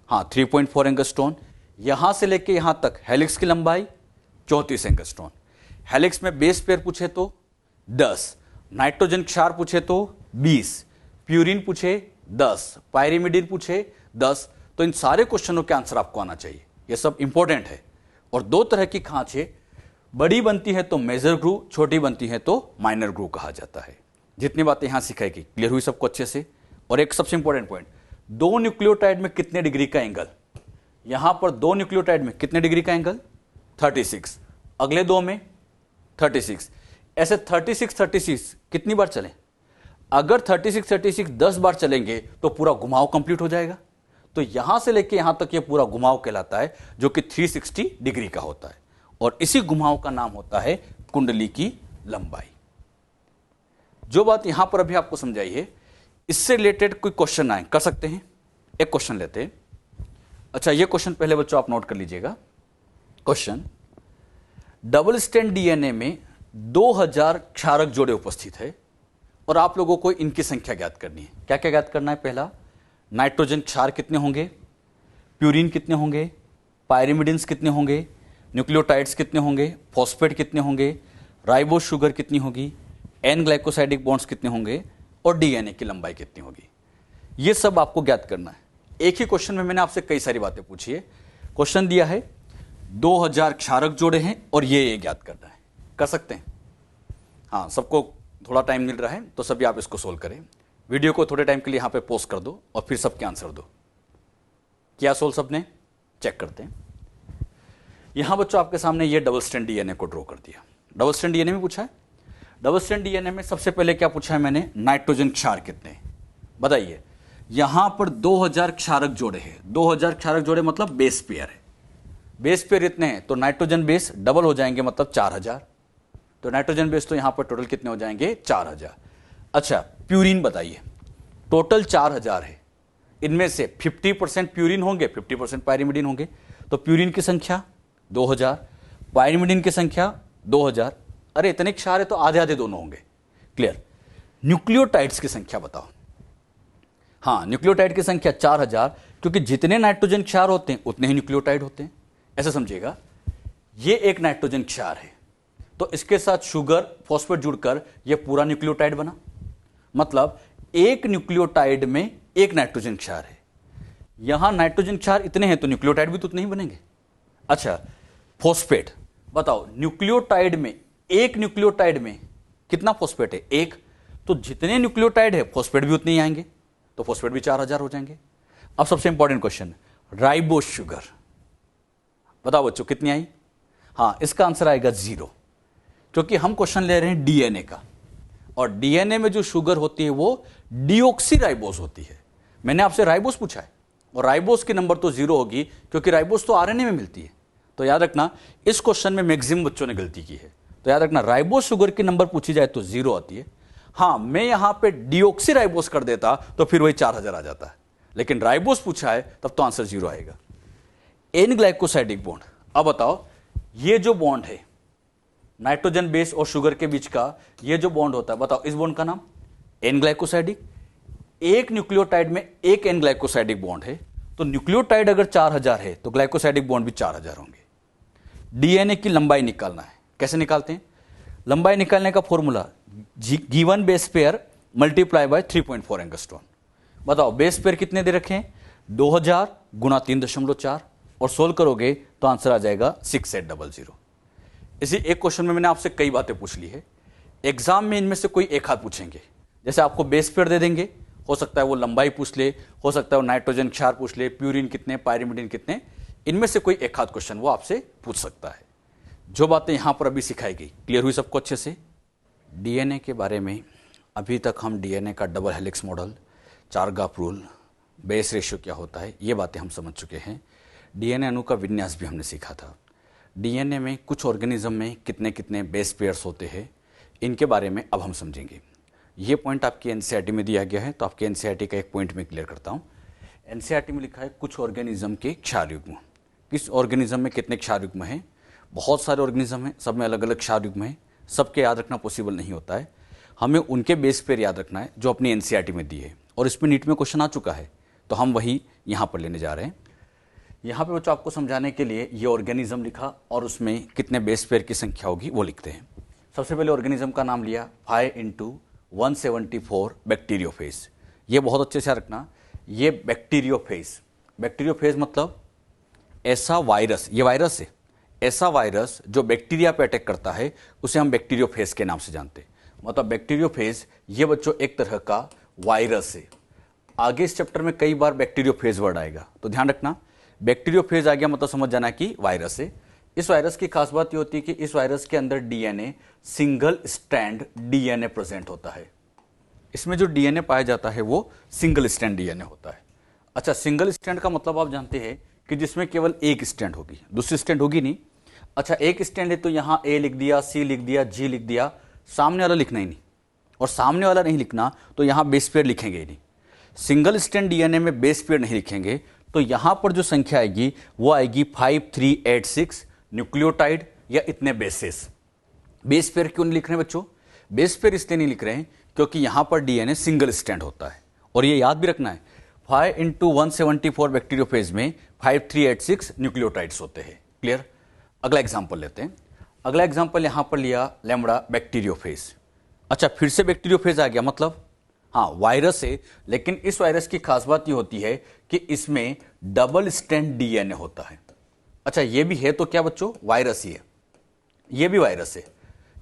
3.4 एंगस्ट्रॉन, यहां से लेके यहां तक हेलिक्स की लंबाई 34 एंगस्ट्रॉन। हेलिक्स में बेस पेयर पूछे तो 10, नाइट्रोजन क्षार पूछे तो 20, प्यूरिन पूछे 10, पायरिमिडिन पूछे 10। तो इन सारे क्वेश्चनों के आंसर आपको आना चाहिए, ये सब इंपॉर्टेंट है। और दो तरह की खांचे, बड़ी बनती है तो मेजर ग्रुव, छोटी बनती है तो माइनर ग्रुव कहा जाता है। जितनी बातें यहां सिखाएगी, क्लियर हुई सबको अच्छे से? और एक सबसे इंपॉर्टेंट पॉइंट, दो न्यूक्लियोटाइड में कितने डिग्री का एंगल? यहां पर दो न्यूक्लियोटाइड में कितने डिग्री का एंगल? 36। अगले दो में 36। ऐसे 36 कितनी बार चलें? अगर 36 10 बार चलेंगे तो पूरा घुमाव कंप्लीट हो जाएगा। तो यहां से लेके यहां तक ये पूरा घुमाव कहलाता है, जो कि 360 डिग्री का होता है। और इसी घुमाव का नाम होता है कुंडली की लंबाई। जो बात यहां पर अभी आपको समझाई है, इससे रिलेटेड कोई क्वेश्चन आए, कर सकते हैं? एक क्वेश्चन लेते हैं। अच्छा, ये क्वेश्चन पहले बच्चों आप नोट कर लीजिएगा। क्वेश्चन, डबल स्ट्रैंड डीएनए में 2000 क्षारक जोड़े उपस्थित है और आप लोगों को इनकी संख्या ज्ञात करनी है। क्या क्या ज्ञात करना है? पहला, नाइट्रोजन क्षार कितने होंगे, प्यूरिन कितने होंगे, पायरिमिडिन्स कितने होंगे, न्यूक्लियोटाइड्स कितने होंगे, फॉस्फेट कितने होंगे, राइबोस शुगर कितनी होगी, एन ग्लाइकोसाइडिक बॉन्ड्स कितने होंगे, और डीएनए की लंबाई कितनी होगी। ये सब आपको ज्ञात करना है। एक ही क्वेश्चन में मैंने आपसे कई सारी बातें पूछी है। क्वेश्चन दिया है 2000 क्षारक जोड़े हैं और ये ज्ञात करना है। कर सकते हैं? हाँ, सबको थोड़ा टाइम मिल रहा है तो सभी आप इसको सोल्व करें। वीडियो को थोड़े टाइम के लिए यहाँ पे पॉज कर दो और फिर सबके आंसर दो। क्या सोल्व सबने? चेक करते हैं। यहां बच्चों आपके सामने ये डबल स्ट्रैंड डीएनए को ड्रॉ कर दिया। डबल स्ट्रैंड डीएनए में पूछा है। डबल स्ट्रैंड डीएनए में सबसे पहले क्या पूछा है मैंने? नाइट्रोजन क्षार कितने? बताइए, यहां पर 2000 क्षारक जोड़े हैं। 2000 क्षारक जोड़े मतलब बेस पेयर है। बेस पेयर इतने हैं तो नाइट्रोजन बेस डबल हो जाएंगे, मतलब 4000। तो नाइट्रोजन बेस तो यहां पर टोटल कितने हो जाएंगे? 4000। अच्छा, प्यूरिन बताइए, टोटल 4000 है। इनमें से 50% प्यूरिन होंगे, 50% पायरिमिडिन होंगे। तो प्यूरिन की संख्या 2000, पायरिमिडिन की संख्या 2000। अरे इतने क्षार है तो आधे आधे दोनों होंगे। क्लियर? न्यूक्लियोटाइड्स की संख्या बताओ। हाँ, न्यूक्लियोटाइड की संख्या 4000, क्योंकि जितने नाइट्रोजन क्षार होते हैं उतने ही न्यूक्लियोटाइड होते हैं। ऐसा समझिएगा, ये एक नाइट्रोजन क्षार है तो इसके साथ शुगर, फॉस्फेट जुड़कर यह पूरा न्यूक्लियोटाइड बना। मतलब एक न्यूक्लियोटाइड में एक नाइट्रोजन क्षार है। यहां नाइट्रोजन क्षार इतने हैं तो न्यूक्लियोटाइड भी तो उतने ही बनेंगे। अच्छा, फॉस्फेट बताओ, न्यूक्लियोटाइड में, एक न्यूक्लियोटाइड में कितना फॉस्फेट है? एक। तो जितने न्यूक्लियोटाइड है फॉस्फेट भी उतने ही आएंगे, तो फॉस्फेट भी 4000 हो जाएंगे। अब सबसे इंपॉर्टेंट क्वेश्चन, राइबोस शुगर बताओ बच्चों कितनी आई? हाँ, इसका आंसर आएगा 0, क्योंकि हम क्वेश्चन ले रहे हैं डीएनए का, और डीएनए में जो शुगर होती है वो डीऑक्सीराइबोस होती है। मैंने आपसे राइबोस पूछा है, और राइबोस की नंबर तो 0 होगी, क्योंकि राइबोस तो आरएनए में मिलती है। तो याद रखना, इस क्वेश्चन में मैक्सिमम बच्चों ने गलती की है। तो याद रखना, राइबोस शुगर की नंबर पूछी जाए तो 0 आती है। हाँ, मैं यहां पे डीऑक्सीराइबोस कर देता तो फिर वही 4000 आ जाता है, लेकिन राइबोस पूछा है तब तो आंसर 0 आएगा। N glycosidic bond. अब बताओ, ये जो बॉन्ड है नाइट्रोजन बेस और शुगर के बीच का, ये जो बॉन्ड होता है, बताओ इस बॉन्ड का नाम एन ग्लाइकोसाइडिक। एक न्यूक्लियोटाइड में एक एन ग्लाइकोसाइडिक बॉन्ड है, तो न्यूक्लियोटाइड अगर 4000 है तो ग्लाइकोसाइडिक बॉन्ड भी 4000 होंगे। डीएनए की लंबाई निकालना है, कैसे निकालते हैं? लंबाई निकालने का formula, given base pair multiply by 3.4 angstrom. बताओ बेस पेयर कितने दे रखे हैं? 2000 गुणा 3.4, और सोल्व करोगे तो आंसर आ जाएगा 6800। इसी एक क्वेश्चन में मैंने आपसे कई बातें पूछ ली है, एग्जाम में इनमें से कोई एक हाथ पूछेंगे। जैसे आपको बेस पेयर दे देंगे, हो सकता है वो लंबाई पूछ ले, हो सकता है वो नाइट्रोजन क्षार पूछ ले, प्यूरिन कितने, पायरिमिडिन कितने, इनमें से कोई एक हाथ क्वेश्चन वो आपसे पूछ सकता है। जो बातें यहां पर अभी सिखाई गई, क्लियर हुई सबको अच्छे से? डीएनए के बारे में अभी तक हम डीएनए का double helix model, चारगाफ rule, base ratio क्या होता है, ये बातें हम समझ चुके हैं। डीएनए अणु का विन्यास भी हमने सीखा था। डीएनए में कुछ ऑर्गेनिज्म में कितने कितने बेस पेयर्स होते हैं, इनके बारे में अब हम समझेंगे। ये पॉइंट आपकी एनसीईआरटी में दिया गया है, तो आपके एनसीईआरटी का एक पॉइंट में क्लियर करता हूँ। एनसीईआरटी में लिखा है कुछ ऑर्गेनिज्म के क्षार युग्म। किस ऑर्गेनिज्म में कितने क्षार युग्म हैं? बहुत सारे ऑर्गेनिज्म हैं, सब में अलग अलग क्षार युग्म हैं, सबके याद रखना पॉसिबल नहीं होता है। हमें उनके बेस पेयर याद रखना है जो अपनी एनसीईआरटी में दी है, और इस पर नीट में क्वेश्चन आ चुका है, तो हम वही यहाँ पर लेने जा रहे हैं। यहाँ पे बच्चों आपको समझाने के लिए ये ऑर्गेनिज्म लिखा, और उसमें कितने बेस पेयर की संख्या होगी वो लिखते हैं। सबसे पहले ऑर्गेनिज्म का नाम लिया 5x174 बैक्टीरियोफेज। ये बहुत अच्छे से याद रखना, ये बैक्टीरियोफेज। बैक्टीरियोफेज मतलब ऐसा वायरस, ये वायरस है, ऐसा वायरस जो बैक्टीरिया पे अटैक करता है उसे हम बैक्टीरियोफेज के नाम से जानते हैं। मतलब बैक्टीरियोफेज ये बच्चों एक तरह का वायरस है। आगे इस चैप्टर में कई बार बैक्टीरियोफेज वर्ड आएगा, तो ध्यान रखना, बैक्टीरियोफेज आ गया मतलब समझ जाना कि वायरस है। इस वायरस की खास बात ये होती है कि इस वायरस के अंदर DNA, single strand DNA present होता है। इसमें जो डीएनए पाया जाता है वो सिंगल स्ट्रैंड डीएनए होता है। अच्छा, सिंगल स्ट्रैंड का मतलब आप जानते हैं कि जिसमें केवल एक स्ट्रैंड होगी, दूसरी स्ट्रैंड होगी नहीं। अच्छा, एक स्ट्रैंड है तो यहाँ ए लिख दिया, सी लिख दिया, जी लिख दिया, सामने वाला लिखना ही नहीं, और सामने वाला नहीं लिखना तो यहाँ बेस पेयर लिखेंगे ही नहीं। सिंगल स्ट्रैंड डीएनए में बेस पेयर नहीं लिखेंगे तो यहाँ पर जो संख्या आएगी वो आएगी 5386 न्यूक्लियोटाइड या इतने बेसेस। बेस पेयर क्यों नहीं लिख रहे हैं बच्चों? बेस पेयर इसलिए नहीं लिख रहे हैं क्योंकि यहाँ पर डीएनए सिंगल स्ट्रैंड होता है, और ये याद भी रखना है 5x174 बैक्टीरियोफेज में 5386 न्यूक्लियोटाइड्स होते हैं। क्लियर? अगला एग्जाम्पल लेते हैं। अगला एग्जाम्पल यहाँ पर लिया लैम्बडा बैक्टीरियोफेज। अच्छा, फिर से बैक्टीरियोफेज आ गया, मतलब हाँ वायरस है, लेकिन इस वायरस की खास बात ये होती है कि इसमें डबल स्ट्रैंड डीएनए होता है। अच्छा, ये भी है तो क्या बच्चों? वायरस ही है, ये भी वायरस है।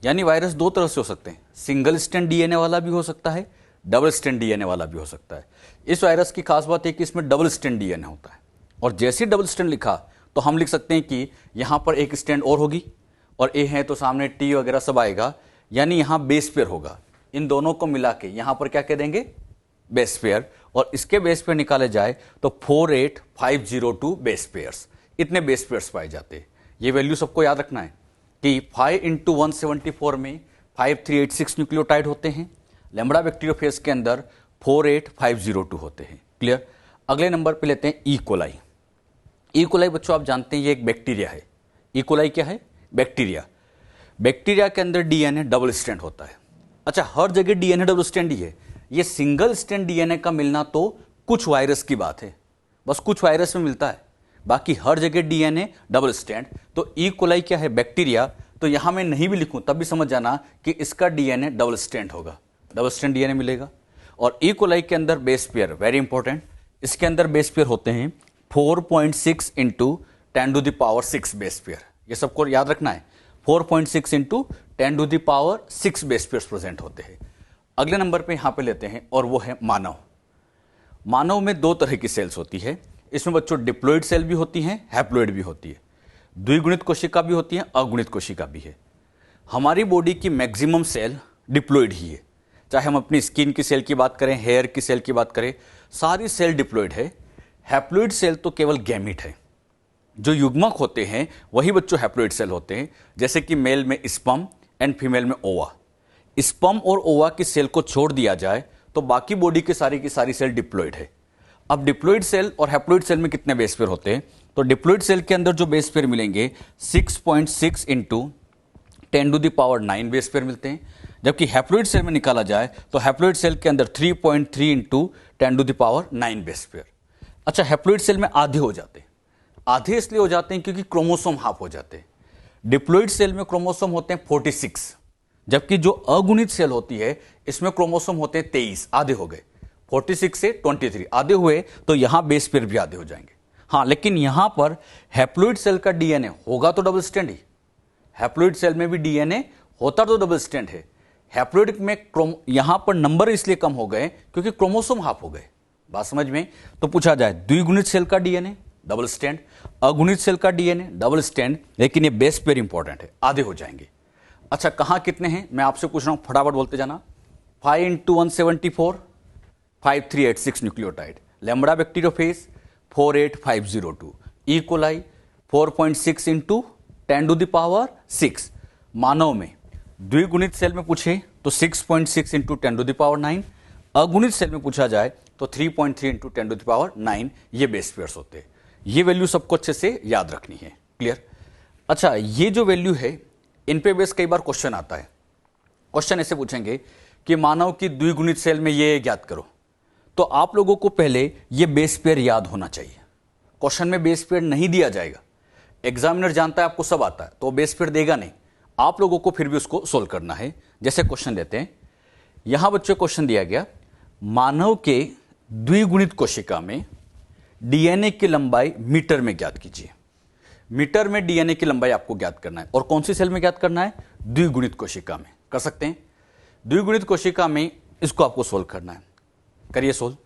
यानी वायरस दो तरह से हो सकते हैं, सिंगल स्ट्रैंड डीएनए वाला भी हो सकता है, डबल स्ट्रैंड डीएनए वाला भी हो सकता है। इस वायरस की खास बात है कि इसमें डबल स्ट्रैंड डीएनए होता है, और जैसे डबल स्ट्रैंड लिखा तो हम लिख सकते हैं कि यहां पर एक स्ट्रैंड और होगी, और ए है तो सामने टी वगैरह सब आएगा, यानी यहां बेस पेयर होगा। इन दोनों को मिला के यहां पर क्या कह देंगे? Base pair. और इसके बेस पेयर निकाले जाए तो 48502 बेस पेयर्स, इतने बेस पेयर्स पाए जाते हैं। ये वैल्यू सबको याद रखना है कि 5x174 में 5386 न्यूक्लियोटाइड होते हैं, लैम्बडा बैक्टीरियोफेज के अंदर 48502 होते हैं। क्लियर? अगले नंबर पे लेते हैं ई कोलाई। ई कोलाई बच्चों आप जानते हैं ये एक बैक्टीरिया है। ई कोलाई क्या है? बैक्टीरिया। बैक्टीरिया के अंदर डीएनए डबल स्ट्रैंड होता है। अच्छा, हर जगह डीएनए डबल स्ट्रैंड ही है। ये सिंगल स्ट्रैंड डीएनए का मिलना तो कुछ वायरस की बात है, बस कुछ वायरस में मिलता है, बाकी हर जगह डीएनए डबल स्ट्रैंड। तो ई कोलाई क्या है? बैक्टीरिया। तो यहां मैं नहीं भी लिखूं तब भी समझ जाना कि इसका डीएनए डबल स्ट्रैंड होगा, डबल स्ट्रैंड डीएनए मिलेगा। और ई कोलाई के अंदर बेस पेयर, वेरी इंपॉर्टेंट, इसके अंदर बेस पेयर होते हैं 4.6 इंटू 10⁶ बेस पेयर। ये सबको याद रखना है, 4.6 इंटू 10⁶ बेस पेयर्स प्रेजेंट होते हैं। अगले नंबर पे यहां पे लेते हैं, और वो है मानव। मानव में दो तरह की सेल्स होती है। इसमें बच्चों डिप्लॉइड सेल भी होती हैं, हैप्लॉइड भी होती है। द्विगुणित कोशिका भी होती है, अगुणित कोशिका भी है। हमारी बॉडी की मैक्सिमम सेल डिप्लॉयड ही है, चाहे हम अपनी स्किन की सेल की बात करें, हेयर की सेल की बात करें, सारी सेल डिप्लॉयड है। हैप्लॉयड सेल तो केवल गैमीट है, जो युग्मक होते हैं वही बच्चों हैप्लॉयड सेल होते हैं। जैसे कि मेल में स्पर्म एंड फीमेल में ओवा। स्पर्म और ओवा की सेल को छोड़ दिया जाए तो बाकी बॉडी की सारी सेल डिप्लॉयड है। अब डिप्लॉयड सेल और हैप्लॉयड सेल में कितने बेस पेयर होते हैं? तो डिप्लॉयड सेल के अंदर जो बेस पेयर मिलेंगे 6.6 इंटू 10⁹ बेस पेयर मिलते हैं, जबकि हैप्लॉयड सेल में निकाला जाए तो हैप्लॉयड सेल के अंदर 3.3 इंटू 10⁹ बेस पेयर। अच्छा, हैप्लॉयड सेल में आधे हो जाते हैं। आधे इसलिए हो जाते हैं क्योंकि क्रोमोसोम हाफ हो जाते हैं। डिप्लॉयड सेल में क्रोमोसोम होते हैं 46, जबकि जो अगुणित सेल होती है इसमें क्रोमोसोम होते हैं 23, आधे हो गए। 46 से 23 आधे हुए तो यहां बेस पेयर भी आधे हो जाएंगे। हाँ, लेकिन यहां पर हैप्लॉयड सेल का डीएनए होगा तो डबल स्टैंड ही। हैप्लॉयड सेल में भी डीएनए होता तो डबल स्टैंड है। हैप्लॉयड में यहां पर नंबर इसलिए कम हो गए क्योंकि क्रोमोसोम हाफ हो गए। बात समझ में? तो पूछा जाए द्विगुणित सेल का डीएनए डबल स्टैंड, अगुणित सेल का डीएनए डबल स्टैंड, लेकिन ये बेस पेयर इंपॉर्टेंट है, आधे हो जाएंगे। अच्छा, कहां कितने हैं मैं आपसे पूछ रहा हूं, फटाफट बोलते जाना। 5 into 174 5386 nucleotide. Lambda bacteriophage 48502। E coli 4.6 into 10⁶। मानव में द्विगुणित सेल में पूछे तो 6.6 इंटू 10⁹। अगुणित सेल में पूछा जाए तो 3.3 इंटू 10⁹। ये बेस पेयर्स होते हैं। ये वैल्यू सबको अच्छे से याद रखनी है। क्लियर? अच्छा, ये जो वैल्यू है इन पे बेस कई बार क्वेश्चन आता है। क्वेश्चन ऐसे पूछेंगे कि मानव की द्विगुणित सेल में ये ज्ञात करो, तो आप लोगों को पहले ये बेस पेयर याद होना चाहिए। क्वेश्चन में बेस पेयर नहीं दिया जाएगा, एग्जामिनर जानता है आपको सब आता है तो बेस पेयर देगा नहीं, आप लोगों को फिर भी उसको सोल्व करना है। जैसे क्वेश्चन देते हैं, यहां बच्चों क्वेश्चन दिया गया, मानव के द्विगुणित कोशिका में डीएनए की लंबाई मीटर में ज्ञात कीजिए। मीटर में डीएनए की लंबाई आपको ज्ञात करना है, और कौन सी सेल में ज्ञात करना है? द्विगुणित कोशिका में। कर सकते हैं, द्विगुणित कोशिका में इसको आपको सोल्व करना है। करिए सोल्व।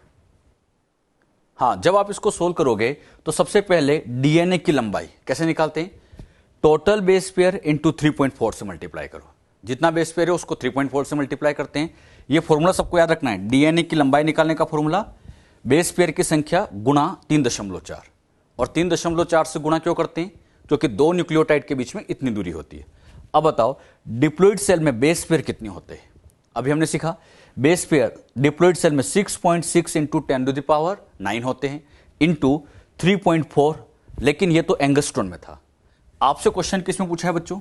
हाँ, जब आप इसको सोल्व करोगे तो सबसे पहले डीएनए की लंबाई कैसे निकालते हैं? टोटल बेस पेयर इंटू 3.4 से मल्टीप्लाई करो। जितना बेस पेयर है उसको 3.4 से मल्टीप्लाई करते हैं। ये फॉर्मूला सबको याद रखना है। डीएनए की लंबाई निकालने का फॉर्मूला बेस पेयर की संख्या गुणा 3.4, और 3.4 से गुणा क्यों करते हैं? क्योंकि दो न्यूक्लियोटाइड के बीच में इतनी दूरी होती है। अब बताओ डिप्लॉयड सेल में बेस पेयर कितने होते हैं? अभी हमने सीखा बेस पेयर डिप्लॉयड सेल में 6.6 इंटू 10⁹ होते हैं इंटू 3.4, लेकिन ये तो एंगस्ट्रॉन में था। आपसे क्वेश्चन किस में पूछा है बच्चों?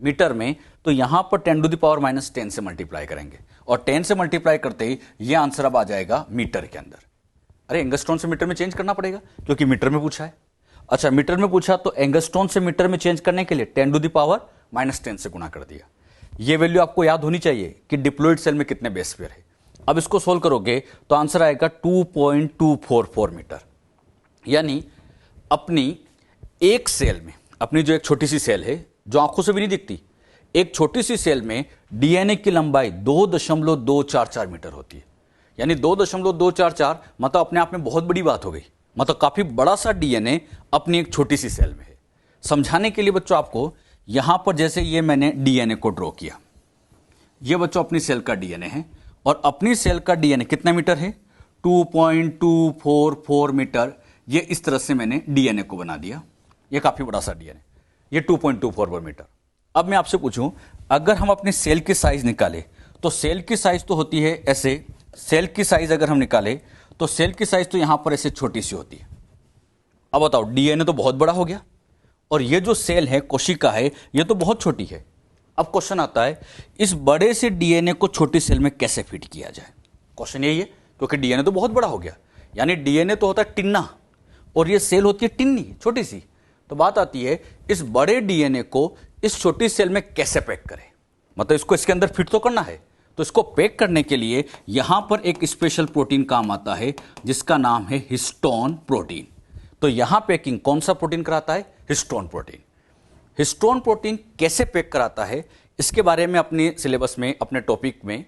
मीटर में। तो यहां पर 10⁻⁻10 से मल्टीप्लाई करेंगे, और 10 से मल्टीप्लाई करते ही ये आंसर अब आ जाएगा मीटर के अंदर। अरे, एंगस्ट्रॉन से मीटर में चेंज करना पड़ेगा क्योंकि मीटर में पूछा है। अच्छा, मीटर में पूछा तो एंगस्ट्रॉन से मीटर में चेंज करने के लिए 10⁻⁻10 से गुणा कर दिया। ये वैल्यू आपको याद होनी चाहिए कि डिप्लॉयड सेल में कितने बेस पेयर है। अब इसको सोल्व करोगे तो आंसर आएगा 2.244 मीटर। यानी अपनी एक सेल में, अपनी जो एक छोटी सी सेल है जो आंखों से भी नहीं दिखती, एक छोटी सी सेल में डीएनए की लंबाई 2.244 मीटर होती है। यानी 2.244 मतलब अपने आप में बहुत बड़ी बात हो गई। मतलब काफी बड़ा सा डीएनए अपनी एक छोटी सी सेल में है। समझाने के लिए बच्चों आपको यहां पर जैसे ये मैंने डीएनए को ड्रॉ किया, ये बच्चों अपनी सेल का डीएनए है, और अपनी सेल का डीएनए कितना मीटर है? 2.244 मीटर। ये इस तरह से मैंने डीएनए को बना दिया। ये काफी बड़ा सा डीएनए, ये 2.244 मीटर। अब मैं आपसे पूछूं, अगर हम अपनी सेल की साइज निकाले तो सेल की साइज तो होती है ऐसे, सेल की साइज अगर हम निकाले तो सेल की साइज तो यहां पर ऐसे छोटी सी होती है। अब बताओ डीएनए तो बहुत बड़ा हो गया, और ये जो सेल है, कोशिका है, ये तो बहुत छोटी है। अब क्वेश्चन आता है, इस बड़े से डीएनए को छोटी सेल में कैसे फिट किया जाए? क्वेश्चन यही है, क्योंकि डीएनए तो बहुत बड़ा हो गया। यानी डीएनए तो होता है टिन्ना, और ये सेल होती है टिन्नी, छोटी सी। तो बात आती है, इस बड़े डीएनए को इस छोटी सेल में कैसे पैक करें? मतलब इसको इसके अंदर फिट तो करना है। तो इसको पैक करने के लिए यहां पर एक स्पेशल प्रोटीन काम आता है जिसका नाम है हिस्टोन प्रोटीन। तो यहां पैकिंग कौन सा प्रोटीन कराता है? Histone protein. हिस्टोन प्रोटीन कैसे पैक कराता है इसके बारे में अपने सिलेबस में, अपने टॉपिक में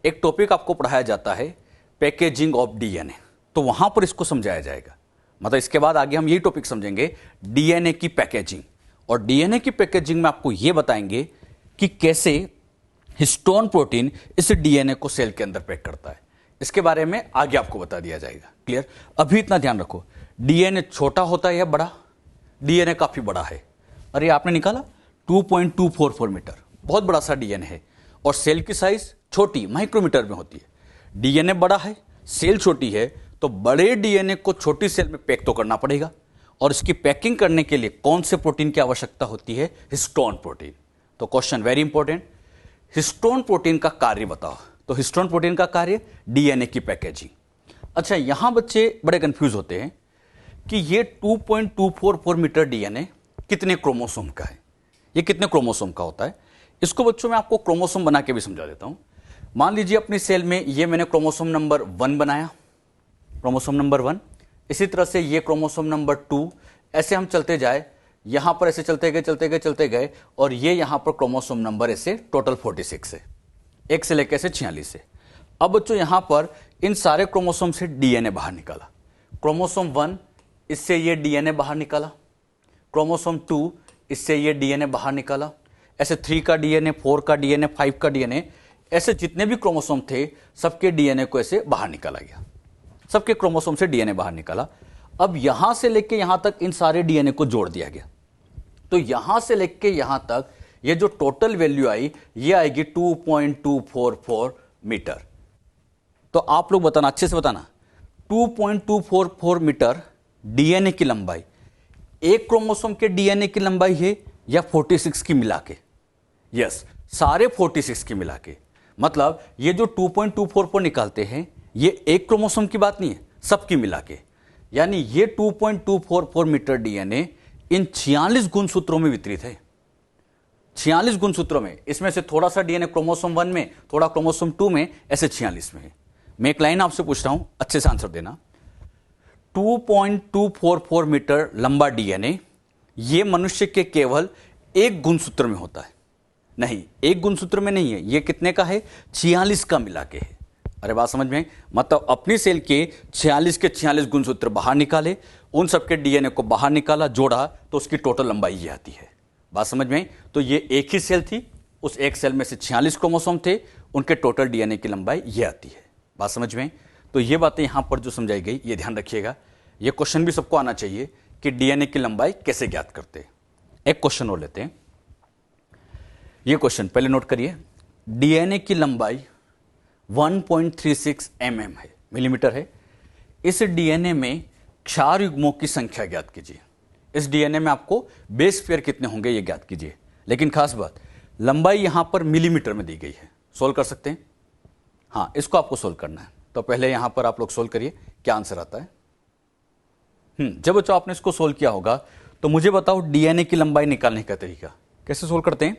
एक टॉपिक आपको पढ़ाया जाता है, पैकेजिंग ऑफ डीएनए। तो वहां पर इसको समझाया जाएगा। मतलब इसके बाद आगे हम यही टॉपिक समझेंगे, डीएनए की पैकेजिंग। और डीएनए की पैकेजिंग में आपको यह बताएंगे कि कैसे हिस्टोन प्रोटीन इस डीएनए को सेल के अंदर पैक करता है। इसके बारे में आगे आपको बता दिया जाएगा। क्लियर? अभी इतना ध्यान रखो, डीएनए छोटा होता है या बड़ा? डीएनए काफी बड़ा है। अरे आपने निकाला 2.244 मीटर, बहुत बड़ा सा डीएनए है, और सेल की साइज छोटी माइक्रोमीटर में होती है। डीएनए बड़ा है, सेल छोटी है, तो बड़े डीएनए को छोटी सेल में पैक तो करना पड़ेगा, और इसकी पैकिंग करने के लिए कौन से प्रोटीन की आवश्यकता होती है? Histone protein. तो question very important, histone protein का कार्य बताओ। तो हिस्टोन प्रोटीन का कार्य डीएनए की पैकेजिंग। अच्छा, यहां बच्चे बड़े कंफ्यूज होते हैं कि ये 2.244 मीटर डीएनए कितने क्रोमोसोम का है, ये कितने क्रोमोसोम का होता है। इसको बच्चों मैं आपको क्रोमोसोम बना के भी समझा देता हूं। मान लीजिए अपनी सेल में ये मैंने क्रोमोसोम नंबर 1 बनाया, क्रोमोसोम नंबर 1, इसी तरह से ये क्रोमोसोम नंबर 2, ऐसे हम चलते जाए, यहां पर ऐसे चलते गए, और ये यहां पर क्रोमोसोम नंबर ऐसे टोटल 46 है, 1 से लेकर से 46 है। अब बच्चों यहां पर इन सारे क्रोमोसोम से डीएनए बाहर निकाला। क्रोमोसोम 1, इससे ये डीएनए बाहर निकाला। क्रोमोसोम 2, इससे ये डीएनए बाहर निकाला। ऐसे 3 का डीएनए, 4 का डीएनए, 5 का डीएनए, ऐसे जितने भी क्रोमोसोम थे सबके डीएनए को ऐसे बाहर निकाला गया, सबके क्रोमोसोम से डीएनए बाहर निकाला। अब यहां से लेके यहां तक इन सारे डीएनए को जोड़ दिया गया, तो यहां से लेके यहां तक ये जो टोटल वैल्यू आई ये आएगी 2.244 मीटर। तो आप लोग बताना, अच्छे से बताना, 2.244 मीटर डीएनए की लंबाई एक क्रोमोसोम के डीएनए की लंबाई है या 46 की मिला के? यस, सारे 46 की मिला के। मतलब ये जो 2.244 निकालते हैं ये एक क्रोमोसोम की बात नहीं है, सबकी मिला के। यानी ये 2.244 मीटर डीएनए इन 46 गुणसूत्रों में वितरित है, 46 गुणसूत्रों में। इसमें से थोड़ा सा डीएनए क्रोमोसोम 1 में, थोड़ा क्रोमोसोम 2 में, ऐसे 46 में है। मैं एक लाइन आपसे पूछ रहा हूं, अच्छे से आंसर देना। 2.244 मीटर लंबा डीएनए ये मनुष्य के केवल एक गुणसूत्र में होता है। नहीं, एक गुणसूत्र में नहीं है, ये कितने का है? 46 का मिला के है। अरे बात समझ में? मतलब अपनी सेल के 46 के 46 गुणसूत्र बाहर निकाले, उन सबके डीएनए को बाहर निकाला, जोड़ा, तो उसकी टोटल लंबाई ये आती है। बात समझ में? तो ये एक ही सेल थी, उस एक सेल में से 46 क्रोमोसोम थे, उनके टोटल डीएनए की लंबाई ये आती है। बात समझ में? तो ये बातें यहां पर जो समझाई गई ये ध्यान रखिएगा। ये क्वेश्चन भी सबको आना चाहिए कि डीएनए की लंबाई कैसे ज्ञात करते हैं। एक क्वेश्चन और लेते हैं, ये क्वेश्चन पहले नोट करिए। डीएनए की लंबाई 1.36 mm है, मिलीमीटर है। इस डीएनए में क्षार युग्मों की संख्या ज्ञात कीजिए। इस डीएनए में आपको बेस पेयर कितने होंगे ये ज्ञात कीजिए। लेकिन खास बात, लंबाई यहां पर मिलीमीटर में दी गई है। सोल्व कर सकते हैं? हाँ, इसको आपको सोल्व करना है। तो पहले यहां पर आप लोग सोल्व करिए, क्या आंसर आता है। जब बच्चों आपने इसको सोल्व किया होगा तो मुझे बताओ डीएनए की लंबाई निकालने का तरीका कैसे सोल्व करते हैं।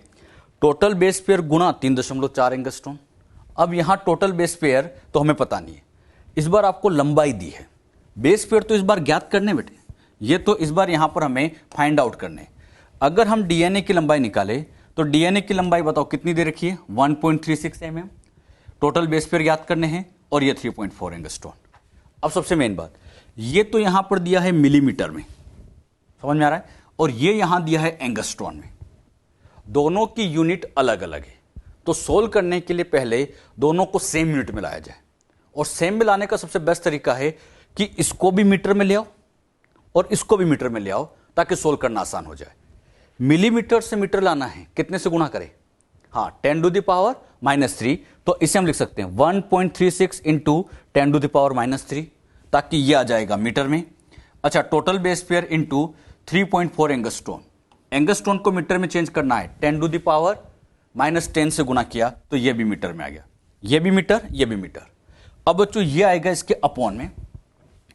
टोटल बेस पेयर गुणा 3.4 एंगस्ट्रॉम। अब यहां टोटल बेस पेयर तो हमें पता नहीं है, इस बार आपको लंबाई दी है। बेस पेयर तो इस बार ज्ञात करने बेटे, ये तो इस बार यहां पर हमें फाइंड आउट करने। अगर हम डीएनए की लंबाई निकाले तो डीएनए की लंबाई बताओ कितनी दे रखी है? 1.36 mm। टोटल बेस पेयर ज्ञात करने हैं और ये 3.4 एंगस्ट्रॉम। अब सबसे मेन बात, ये तो यहां पर दिया है मिलीमीटर में, समझ में आ रहा है, और ये यहां दिया है एंगस्ट्रॉन में। दोनों की यूनिट अलग अलग है, तो सोल्व करने के लिए पहले दोनों को सेम यूनिट में लाया जाए। और सेम में लाने का सबसे बेस्ट तरीका है कि इसको भी मीटर में ले आओ और इसको भी मीटर में ले आओ, ताकि सोल्व करना आसान हो जाए। मिलीमीटर से मीटर लाना है, कितने से गुणा करें? हाँ, 10⁻³ तो इसे हम लिख सकते हैं 1.36 इंटू 10⁻³ ताकि ये आ जाएगा मीटर में। अच्छा, total base pair into 3.4 angstrom. Angstrom को मीटर में चेंज करना है, 10⁻10 से गुणा किया तो ये भी मीटर में आ गया। ये भी मीटर, ये भी मीटर। अब बच्चों ये आएगा इसके अपॉन में,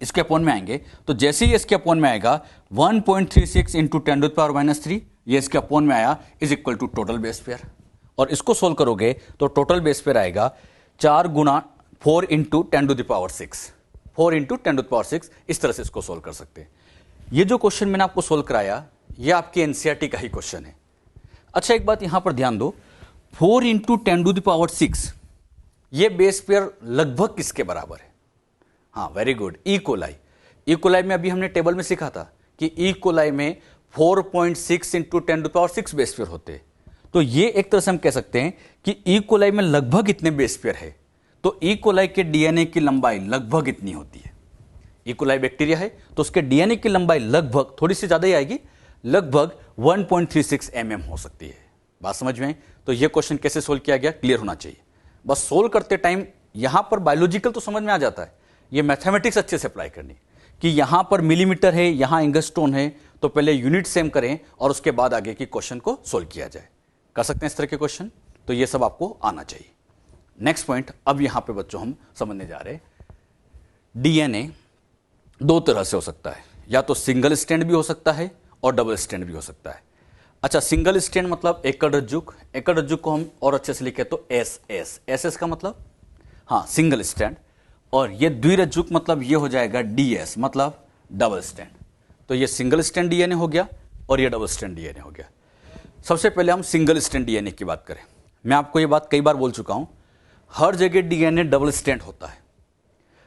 इसके अपॉन में आएंगे तो जैसे ही इसके अपॉन में आएगा 1.36 इंटू 10⁻³ ये इसके अपॉन में आया is equal to total base pair. और इसको सोल्व करोगे तो टोटल बेस पेयर आएगा 4 गुणा 4 इंटू 10⁻6, 4 इंटू 10⁻6। इस तरह से इसको सोल्व कर सकते हैं। ये जो क्वेश्चन मैंने आपको सोल्व कराया ये आपके एनसीईआरटी का ही क्वेश्चन है। अच्छा, एक बात यहां पर ध्यान दो, 4 इंटू 10⁻6 ये बेस पेयर लगभग किसके बराबर है? हाँ, very good, E coli. E coli में अभी हमने टेबल में सीखा था कि ई कोलाई में 4.6 इंटू 10⁶ बेस पेयर होते। तो ये एक तरह से हम कह सकते हैं कि ई कोलाई में लगभग इतने बेस पेयर है, तो ई कोलाई के डीएनए की लंबाई लगभग इतनी होती है। ई कोलाई बैक्टीरिया है तो उसके डीएनए की लंबाई लगभग, थोड़ी सी ज्यादा ही आएगी, लगभग 1.36 mm हो सकती है। बात समझ में आई? तो ये क्वेश्चन कैसे सोल्व किया गया क्लियर होना चाहिए। बस सोल्व करते टाइम यहां पर बायोलॉजिकल तो समझ में आ जाता है, ये मैथमेटिक्स अच्छे से अप्लाई करनी कि यहां पर मिलीमीटर है, यहां एंगस्ट्रोन है, तो पहले यूनिट सेम करें और उसके बाद आगे की क्वेश्चन को सोल्व किया जाए। कर सकते हैं इस तरह के क्वेश्चन, तो ये सब आपको आना चाहिए। नेक्स्ट पॉइंट, अब यहां पे बच्चों हम समझने जा रहे हैं, डीएनए दो तरह से हो सकता है, या तो सिंगल स्ट्रैंड भी हो सकता है और डबल स्ट्रैंड भी हो सकता है। अच्छा, सिंगल स्ट्रैंड मतलब एकल रज्जुक, एकल रज्जुक को हम और अच्छे से लिखे तो एस एस, एस एस का मतलब हाँ सिंगल स्ट्रैंड, और ये द्विरज्जुक मतलब ये हो जाएगा डीएस मतलब डबल स्ट्रैंड। तो ये सिंगल स्ट्रैंड डीएनए हो गया और ये डबल स्ट्रैंड डीएनए हो गया। सबसे पहले हम सिंगल स्ट्रैंड डीएनए की बात करें। मैं आपको ये बात कई बार बोल चुका हूं, हर जगह डीएनए डबल स्ट्रैंड होता है।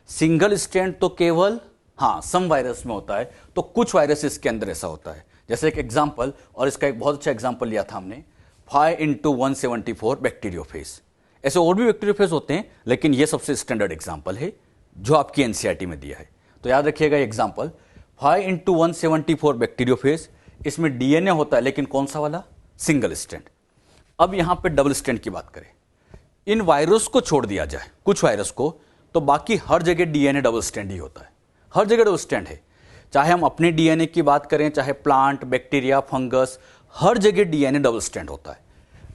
सिंगल स्ट्रैंड तो केवल हाँ सम वायरस में होता है, तो कुछ वायरस के अंदर ऐसा होता है। जैसे एक एग्जांपल, और इसका एक बहुत अच्छा एग्जांपल लिया था हमने, 5x174 बैक्टीरियोफेज। ऐसे और भी बैक्टीरियोफेज होते हैं, लेकिन ये सबसे स्टैंडर्ड एग्जांपल है जो आपकी एनसीईआरटी में दिया है। तो याद रखिएगा एग्जांपल 5x174 बैक्टीरियोफेज, इसमें डीएनए होता है, लेकिन कौन सा वाला? Single strand. अब यहां पे डबल स्ट्रैंड की बात करें, इन वायरस को छोड़ दिया जाए, कुछ वायरस को, तो बाकी हर जगह डीएनए डबल स्ट्रैंड ही होता है, हर जगह डबल स्ट्रैंड है। चाहे हम अपने डीएनए की बात करें, चाहे प्लांट, बैक्टीरिया, फंगस, हर जगह डीएनए डबल स्ट्रैंड होता है।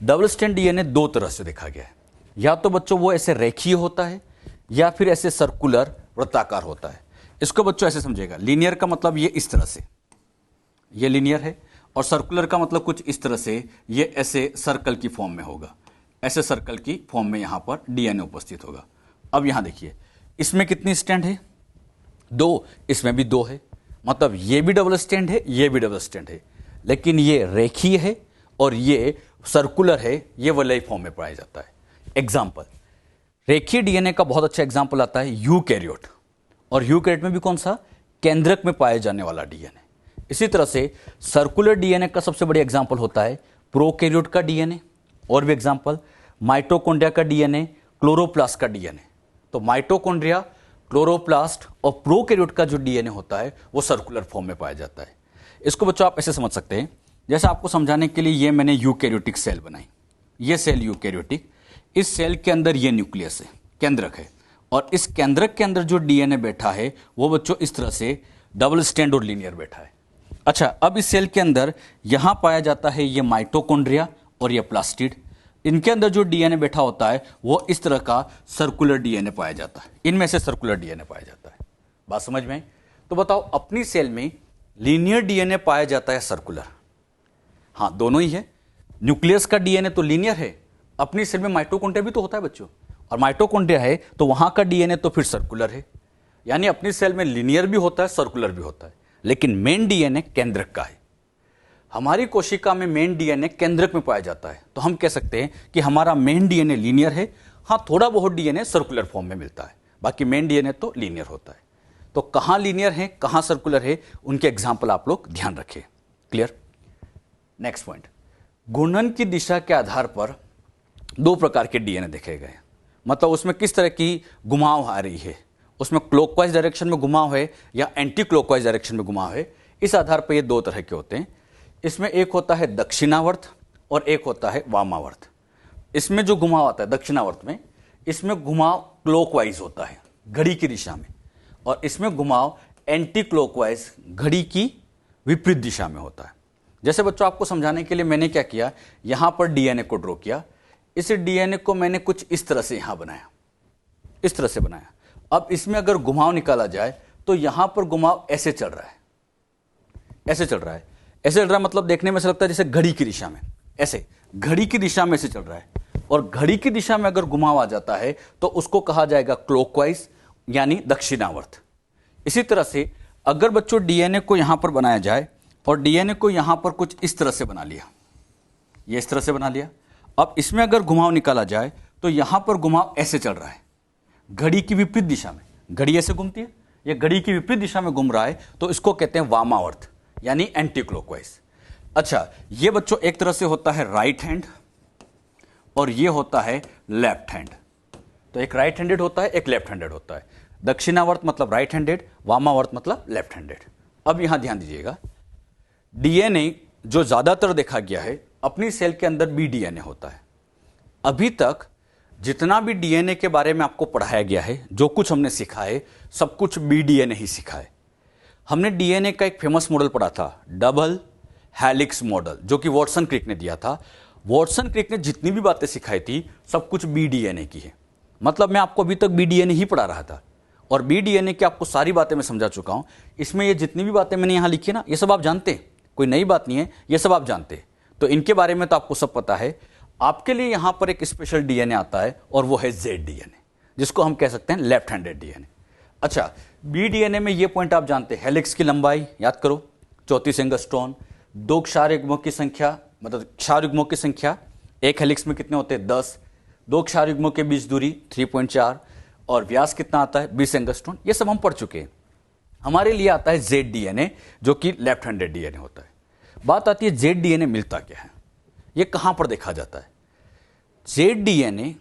डबल स्ट्रैंड डीएनए दो तरह से देखा गया है, या तो बच्चों वो ऐसे रेखीय होता है या फिर ऐसे सर्कुलर वृत्ताकार होता है। इसको बच्चों ऐसे समझेगा, लीनियर का मतलब ये इस तरह से, ये लीनियर है, और सर्कुलर का मतलब कुछ इस तरह से, ये ऐसे सर्कल की फॉर्म में होगा, ऐसे सर्कल की फॉर्म में यहां पर डीएनए उपस्थित होगा। अब यहां देखिए, इसमें कितनी स्ट्रैंड है? दो, इसमें भी दो है, मतलब ये भी डबल स्ट्रैंड है, ये भी डबल स्ट्रैंड है, लेकिन ये रेखीय है और ये सर्कुलर है, ये वलय फॉर्म में पाया जाता है। एग्जाम्पल, रेखीय डीएनए का बहुत अच्छा एग्जाम्पल आता है यूकैरियोट, और यूकैरियोट में भी कौन सा? केंद्रक में पाए जाने वाला डीएनए। इसी तरह से सर्कुलर डीएनए का सबसे बड़ा एग्जाम्पल होता है प्रोकैरियोट का डीएनए, और भी एग्जाम्पल माइटोकॉन्ड्रिया का डीएनए, क्लोरोप्लास्ट का डीएनए। तो माइटोकॉन्ड्रिया, क्लोरोप्लास्ट और प्रोकैरियोट का जो डीएनए होता है वो सर्कुलर फॉर्म में पाया जाता है। इसको बच्चों आप ऐसे समझ सकते हैं, जैसे आपको समझाने के लिए ये मैंने यूकैरियोटिक सेल बनाई, ये सेल यूकैरियोटिक, इस सेल के अंदर ये न्यूक्लियस है, केंद्रक है, और इस केंद्रक के अंदर जो डीएनए बैठा है वो बच्चों इस तरह से डबल स्ट्रैंड और लीनियर बैठा है। अच्छा, अब इस सेल के अंदर यहां पाया जाता है ये माइटोकॉन्ड्रिया और ये प्लास्टिड, इनके अंदर जो डीएनए बैठा होता है वो इस तरह का सर्कुलर डीएनए पाया जाता है, इनमें से सर्कुलर डीएनए पाया जाता है। बात समझ में? तो बताओ, अपनी सेल में लीनियर डीएनए पाया जाता है सर्कुलर? हाँ, दोनों ही है। न्यूक्लियस का डीएनए तो लीनियर है, अपनी सेल में माइटोकॉन्ड्रिया भी तो होता है बच्चों, और माइटोकॉन्ड्रिया है तो वहां का डीएनए तो फिर सर्कुलर है। यानी अपनी सेल में लीनियर भी होता है, सर्कुलर भी होता है, लेकिन मेन डीएनए केंद्रक का है। हमारी कोशिका में मेन डीएनए केंद्रक में पाया जाता है, तो हम कह सकते हैं कि हमारा मेन डीएनए लीनियर है। हाँ, थोड़ा बहुत डीएनए सर्कुलर फॉर्म में मिलता है, बाकी मेन डीएनए तो लीनियर होता है। तो कहां लीनियर है, कहां सर्कुलर है, उनके एग्जाम्पल आप लोग ध्यान रखें। क्लियर? नेक्स्ट पॉइंट, घूर्णन की दिशा के आधार पर दो प्रकार के डीएनए देखे गए, मतलब उसमें किस तरह की घुमाव आ रही है, उसमें क्लॉकवाइज डायरेक्शन में घुमाव है या एंटी क्लॉकवाइज डायरेक्शन में घुमाव है। इस आधार पर ये दो तरह के होते हैं। इसमें एक होता है दक्षिणावर्त और एक होता है वामावर्त। इसमें जो घुमाव आता है दक्षिणावर्त में, इसमें घुमाव क्लॉकवाइज होता है घड़ी की दिशा में, और इसमें घुमाव एंटी क्लॉकवाइज घड़ी की विपरीत दिशा में होता है। जैसे बच्चों आपको समझाने के लिए मैंने क्या किया, यहां पर डीएनए को ड्रॉ किया, इस डीएनए को मैंने कुछ इस तरह से यहां बनाया, इस तरह से बनाया। अब इसमें अगर घुमाव निकाला जाए तो यहां पर घुमाव ऐसे चल रहा है, ऐसे चल रहा है, ऐसे चल रहा है, मतलब देखने में ऐसा लगता है जैसे घड़ी की दिशा में, ऐसे घड़ी की दिशा में ऐसे चल रहा है। और घड़ी की दिशा में अगर घुमाव आ जाता है तो उसको कहा जाएगा क्लॉकवाइज यानी दक्षिणावर्त। इसी तरह से अगर बच्चों डीएनए को यहां पर बनाया जाए और डीएनए को यहां पर कुछ इस तरह से बना लिया, ये इस तरह से बना लिया, अब इसमें अगर घुमाव निकाला जाए तो यहां पर घुमाव ऐसे चल रहा है घड़ी की विपरीत दिशा में, घड़ी ऐसे घूमती है, ये घड़ी की विपरीत दिशा में घूम रहा है, तो इसको कहते हैं वामावर्त यानी एंटी क्लॉकवाइज। अच्छा, ये बच्चों एक तरह से होता है राइट हैंड और ये होता है लेफ्ट हैंड। तो एक राइट हैंडेड होता है, एक लेफ्ट हैंडेड होता है। दक्षिणावर्त मतलब राइट हैंडेड, वामावर्त मतलब लेफ्ट हैंडेड। अब यहां ध्यान दीजिएगा, डीएनए जो ज्यादातर देखा गया है अपनी सेल के अंदर बी डीएनए होता है। अभी तक जितना भी डीएनए के बारे में आपको पढ़ाया गया है, जो कुछ हमने सीखा है, सब कुछ बी डीएनए ही सीखा है। हमने डीएनए का एक फेमस मॉडल पढ़ा था, डबल हेलिक्स मॉडल, जो कि वॉटसन क्रिक ने दिया था। वॉटसन क्रिक ने जितनी भी बातें सिखाई थी सब कुछ बी डीएनए की है। मतलब मैं आपको अभी तक बी डीएनए ही पढ़ा रहा था और बी डीएनए की आपको सारी बातें मैं समझा चुका हूं। इसमें ये जितनी भी बातें मैंने यहां लिखी है ना, ये सब आप जानते हैं, कोई नई बात नहीं है, ये सब आप जानते हैं। तो इनके बारे में तो आपको सब पता है। आपके लिए यहां पर एक स्पेशल डीएनए आता है और वो है जेड डीएनए, जिसको हम कह सकते हैं लेफ्ट हैंडेड डीएनए। अच्छा, बी डीएनए में ये पॉइंट आप जानते हैं, हेलिक्स की लंबाई याद करो 34 एंगस्ट्रॉन, 2 क्षार युग्मों की संख्या, मतलब क्षार युग्मों की संख्या एक हेलिक्स में कितने होते हैं 10, 2 क्षार युग्मों के बीच दूरी 3.4 और व्यास कितना आता है 20 एंगस्ट्रॉन। ये सब हम पढ़ चुके हैं। हमारे लिए आता है जेड डीएनए, जो कि लेफ्ट हैंडेड डीएनए होता है। बात आती है जेड डीएनए मिलता क्या है, ये कहां पर देखा जाता है। जेड डीएनए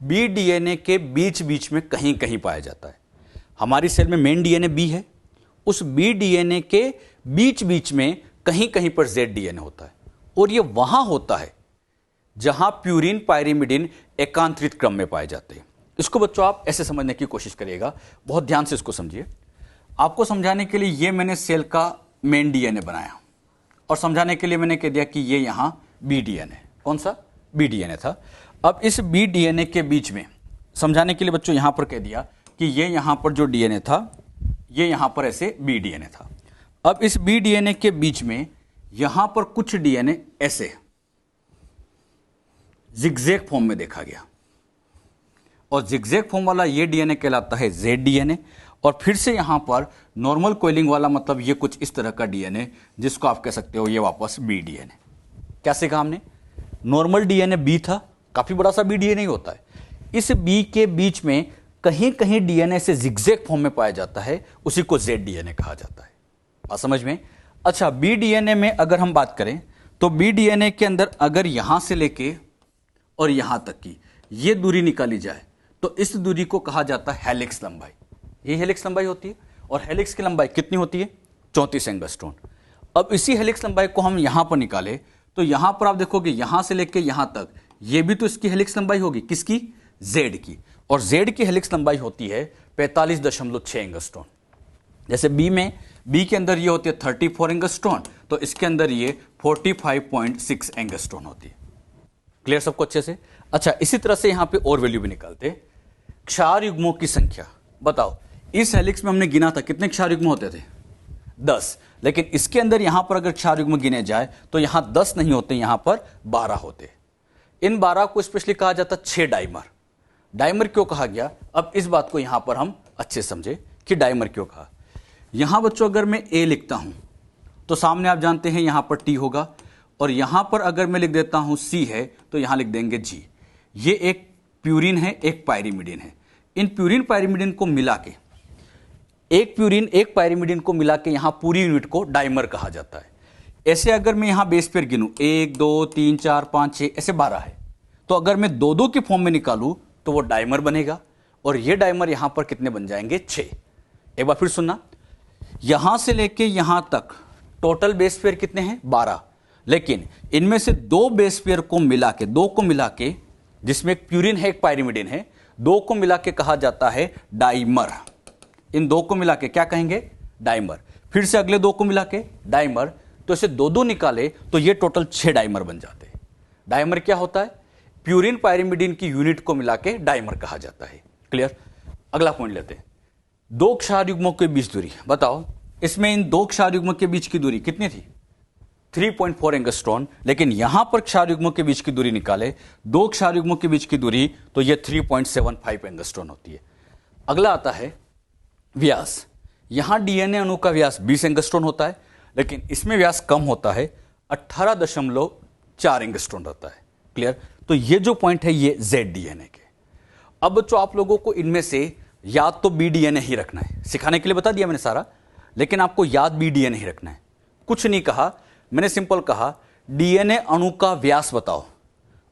बी डीएनए के बीच बीच में कहीं कहीं पाया जाता है। हमारी सेल में मेन डीएनए बी है, उस बी डीएनए के बीच बीच में कहीं कहीं पर जेड डीएनए होता है और ये वहां होता है जहां प्यूरिन पायरिमिडिन एकांतरित क्रम में पाए जाते हैं। इसको बच्चों आप ऐसे समझने की कोशिश करिएगा, बहुत ध्यान से इसको समझिए। आपको समझाने के लिए ये मैंने सेल का मेन डीएनए बनाया और समझाने के लिए मैंने कह दिया कि ये यहां बी डीएनए, कौन सा बी डीएनए था। अब इस बी डीएनए के बीच में समझाने के लिए बच्चों यहां पर कह दिया कि ये यहां पर जो डीएनए था ये यहां पर ऐसे बी डीएनए था। अब इस बी डीएनए के बीच में यहां पर कुछ डीएनए ऐसे जिगजैग फॉर्म में देखा गया और जिगजैग फॉर्म वाला ये डीएनए कहलाता है जेड डीएनए। और फिर से यहां पर नॉर्मल कोइलिंग वाला, मतलब ये कुछ इस तरह का डीएनए, जिसको आप कह सकते हो ये वापस बी डीएनए। क्या सीखा हमने, नॉर्मल डीएनए बी था, काफी बड़ा सा बी डीएनए होता है। इस बी के बीच में कहीं कहीं डीएनए से जिगजैग फॉर्म में पाया जाता है, उसी को जेड डीएनए कहा जाता है। बात समझ में। अच्छा, बी डीएनए में अगर हम बात करें तो बी डीएनए के अंदर अगर यहां से लेके और यहां तक की ये दूरी निकाली जाए तो इस दूरी को कहा जाता है हेलिक्स लंबाई। ये हेलिक्स लंबाई होती है और हेलिक्स की लंबाई कितनी होती है 34 एंगस्ट्रॉन। अब इसी हेलिक्स लंबाई को हम यहां पर निकाले तो यहां पर आप देखोगे यहां से लेके यहां तक ये भी तो इसकी हेलिक्स लंबाई होगी, किसकी, जेड की। और जेड की हेलिक्स लंबाई होती है 45.6 एंगस्ट्रॉन। जैसे बी के अंदर ये होती है 34 एंगस्ट्रॉन, तो इसके अंदर ये 45.6 एंगस्ट्रॉन होती है। क्लियर सबको अच्छे से। अच्छा, इसी तरह से यहां पे और वैल्यू भी निकालते, क्षार युग्मों की संख्या बताओ। इस हेलिक्स में हमने गिना था कितने क्षार युग्म होते थे 10, लेकिन इसके अंदर यहां पर अगर क्षार युग्म गिने जाए तो यहां 10 नहीं होते, यहां पर 12 होते। इन 12 को स्पेशली कहा जाता 6 डाइमर। डाइमर क्यों कहा गया, अब इस बात को यहां पर हम अच्छे समझे कि डाइमर क्यों कहा। यहां बच्चों अगर मैं ए लिखता हूं तो सामने आप जानते हैं यहां पर टी होगा, और यहां पर अगर मैं लिख देता हूं सी है तो यहां लिख देंगे जी। ये एक प्यूरिन है, एक पायरिमिडिन है। इन प्यूरिन पायरिमिडिन को मिला के, एक प्यूरिन एक पायरिमिडिन को मिला के यहां पूरी यूनिट को डाइमर कहा जाता है। ऐसे अगर मैं यहां बेस पेयर गिनूं 1 2 3 4 5 6 ऐसे 12 है, तो अगर मैं 2-2 की फॉर्म में निकालूं तो वो डाइमर बनेगा और ये डाइमर यहां पर कितने बन जाएंगे 6। एक बार फिर सुनना, यहां से लेके यहां तक टोटल बेस पेयर कितने हैं 12, लेकिन इनमें से 2 बेस पेयर को मिला के, 2 को मिला के, जिसमें एक प्यूरिन है एक पायरिमिडिन है, 2 को मिला के कहा जाता है डाइमर। इन 2 को मिला के क्या कहेंगे, डाइमर। फिर से अगले 2 को मिला के डाइमर, तो इसे 2-2 निकाले तो ये टोटल 6 डाइमर बन जाते हैं। डाइमर क्या होता है, प्यूरिन पायरिमिडिन की यूनिट को मिला के डाइमर कहा जाता है। क्लियर। अगला पॉइंट लेते हैं, 2 क्षार युग्मों के बीच दूरी बताओ। इसमें इन 2 क्षार युग्मों के बीच की दूरी कितनी थी 3.4 एंगस्ट्रॉन, लेकिन यहां पर क्षार युग्मों के बीच की दूरी निकाले, 2 क्षार युग्मों के बीच की दूरी, तो यह 3.75 एंगस्ट्रॉन होती है। अगला आता है व्यास। यहां डीएनए अणु का व्यास 20 एंगस्ट्रॉन होता है, लेकिन इसमें व्यास कम होता है, 18.4 एंगस्ट्रॉन रहता है। क्लियर। तो ये जो पॉइंट है ये जेड डीएनए के। अब बच्चों आप लोगों को इनमें से याद तो बी डीएनए ही रखना है, सिखाने के लिए बता दिया मैंने सारा, लेकिन आपको याद बी डीएनए ही रखना है। कुछ नहीं कहा, मैंने सिंपल कहा डीएनए अणु का व्यास बताओ।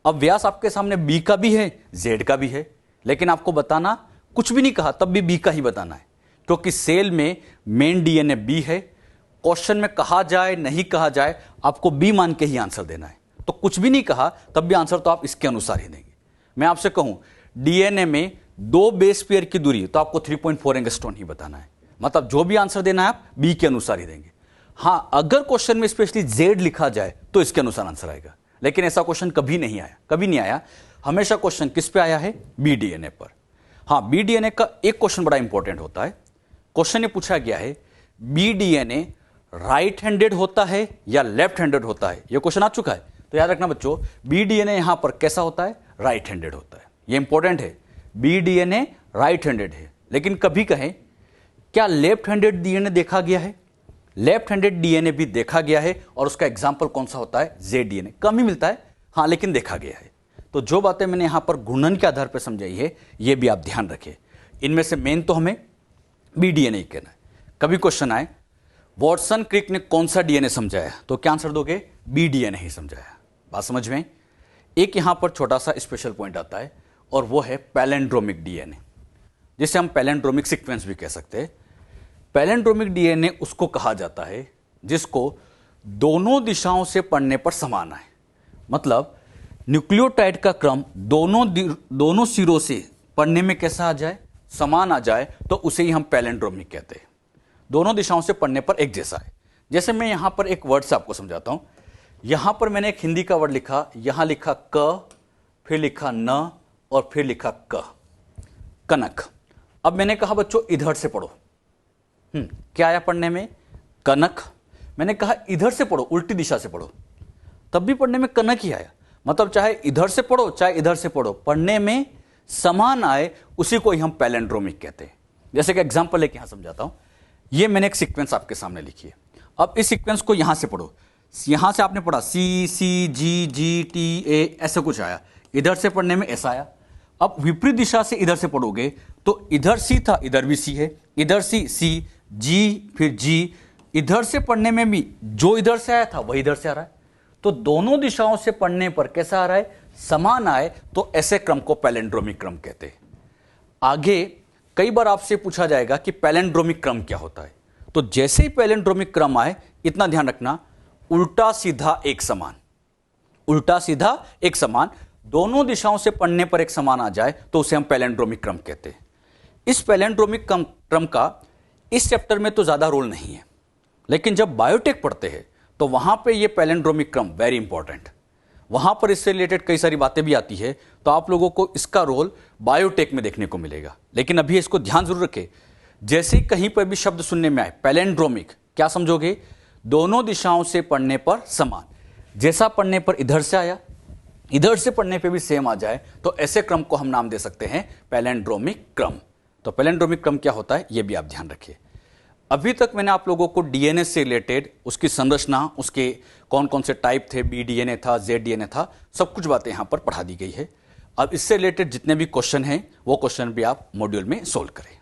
अब व्यास आपके सामने बी का भी है, जेड का भी है, लेकिन आपको बताना कुछ भी नहीं कहा, तब भी बी का ही बताना है, क्योंकि सेल में मेन डीएनए बी है। क्वेश्चन में कहा जाए नहीं कहा जाए, आपको बी मान के ही आंसर देना है। तो कुछ भी नहीं कहा तब भी आंसर तो आप इसके अनुसार ही देंगे। मैं आपसे कहूं डीएनए में 2 बेस पेयर की दूरी, तो आपको 3.4 एंगस्ट्रॉन ही बताना है। मतलब जो भी आंसर देना है आप बी के अनुसार ही देंगे। हां, अगर क्वेश्चन में स्पेशली जेड लिखा जाए तो इसके अनुसार आंसर आएगा, लेकिन ऐसा क्वेश्चन कभी नहीं आया, कभी नहीं आया। हमेशा क्वेश्चन किस पे आया है? बी डीएनए पर। हां, बी डीएनए का एक क्वेश्चन बड़ा इंपॉर्टेंट होता है। क्वेश्चन ये पूछा गया है बी डीएनए राइट हैंडेड होता है या लेफ्ट हैंडेड होता है। यह क्वेश्चन आ चुका है, तो याद रखना बच्चों, बी डीएनए यहां पर कैसा होता है? राइट हैंडेड होता है। यह इंपॉर्टेंट है, बी डीएनए राइट हैंडेड है। लेकिन कभी कहें क्या लेफ्ट हैंडेड डीएनए देखा गया है? लेफ्ट हैंडेड डीएनए भी देखा गया है, और उसका एग्जांपल कौन सा होता है? Z DNA. कम ही मिलता है, हां, लेकिन देखा गया है। तो जो बातें मैंने यहां पर गुणन के आधार पर समझाई है, यह भी आप ध्यान रखें। इनमें से मेन तो हमें बी डीएनए कहना है। कभी क्वेश्चन आए वॉटसन क्रिक ने कौन सा डीएनए समझाया, तो क्या आंसर दोगे? बी डीएनए ही समझाया। बात समझ में? एक यहां पर छोटा सा स्पेशल पॉइंट आता है, और वो है पैलेंड्रोमिक डीएनए, जिसे हम पैलेंड्रोमिक सीक्वेंस भी कह सकते हैं। पैलेंड्रोमिक डीएनए उसको कहा जाता है जिसको दोनों दिशाओं से पढ़ने पर समान आए। मतलब न्यूक्लियोटाइड का क्रम दोनों सिरों से पढ़ने में कैसा आ जाए? समान आ जाए, तो उसे ही हम पैलेंड्रोमिक कहते हैं। दोनों दिशाओं से पढ़ने पर एक जैसा है। जैसे मैं यहां पर एक वर्ड से आपको समझाता हूं। यहां पर मैंने एक हिंदी का वर्ड लिखा, यहां लिखा क, फिर लिखा न, और फिर लिखा क, कनक। अब मैंने कहा बच्चों इधर से पढ़ो। क्या आया पढ़ने में? कनक। मैंने कहा इधर से पढ़ो, उल्टी दिशा से पढ़ो, तब भी पढ़ने में कनक ही आया। मतलब चाहे इधर से पढ़ो चाहे इधर से पढ़ो, पढ़ने में समान आए, उसी को ही हम पैलेंड्रोमिक कहते हैं। जैसे कि एग्जांपल लेके यहां समझाता हूं। ये मैंने एक सीक्वेंस आपके सामने लिखी है। अब इस सीक्वेंस को यहां से पढ़ो। यहां से आपने पढ़ा सी सी जी जी टी ए, ऐसा कुछ आया। इधर से पढ़ने में ऐसा आया। अब विपरीत दिशा से इधर से पढ़ोगे तो इधर सी था, इधर भी सी है, इधर सी सी जी फिर जी। इधर से पढ़ने में भी जो इधर से आया था वही इधर से आ रहा है। तो दोनों दिशाओं से पढ़ने पर कैसा आ रहा है? समान आए, तो ऐसे क्रम को पैलेंड्रोमिक क्रम कहते हैं। आगे कई बार आपसे पूछा जाएगा कि पैलेंड्रोमिक क्रम क्या होता है। तो जैसे ही पैलेंड्रोमिक क्रम आए, इतना ध्यान रखना, उल्टा सीधा एक समान, उल्टा सीधा एक समान, दोनों दिशाओं से पढ़ने पर एक समान आ जाए, तो उसे हम पैलेंड्रोमिक क्रम कहते हैं। इस पैलेंड्रोमिक क्रम का इस चैप्टर में तो ज्यादा रोल नहीं है, लेकिन जब बायोटेक पढ़ते हैं तो वहां पे ये पैलेंड्रोमिक क्रम वेरी इंपॉर्टेंट, वहां पर इससे रिलेटेड कई सारी बातें भी आती है। तो आप लोगों को इसका रोल बायोटेक में देखने को मिलेगा। लेकिन अभी इसको ध्यान जरूर रखें, जैसे ही कहीं पर भी शब्द सुनने में आए पैलेंड्रोमिक, क्या समझोगे? दोनों दिशाओं से पढ़ने पर समान। जैसा पढ़ने पर इधर से आया, इधर से पढ़ने पे भी सेम आ जाए, तो ऐसे क्रम को हम नाम दे सकते हैं पैलेंड्रोमिक क्रम। तो पैलेंड्रोमिक क्रम क्या होता है, यह भी आप ध्यान रखिए। अभी तक मैंने आप लोगों को डीएनए से रिलेटेड उसकी संरचना, उसके कौन कौन से टाइप थे, बी डीएनए था, जेड डीएनए था, सब कुछ बातें यहां पर पढ़ा दी गई है। अब इससे रिलेटेड जितने भी क्वेश्चन हैं वो क्वेश्चन भी आप मॉड्यूल में सोल्व करें।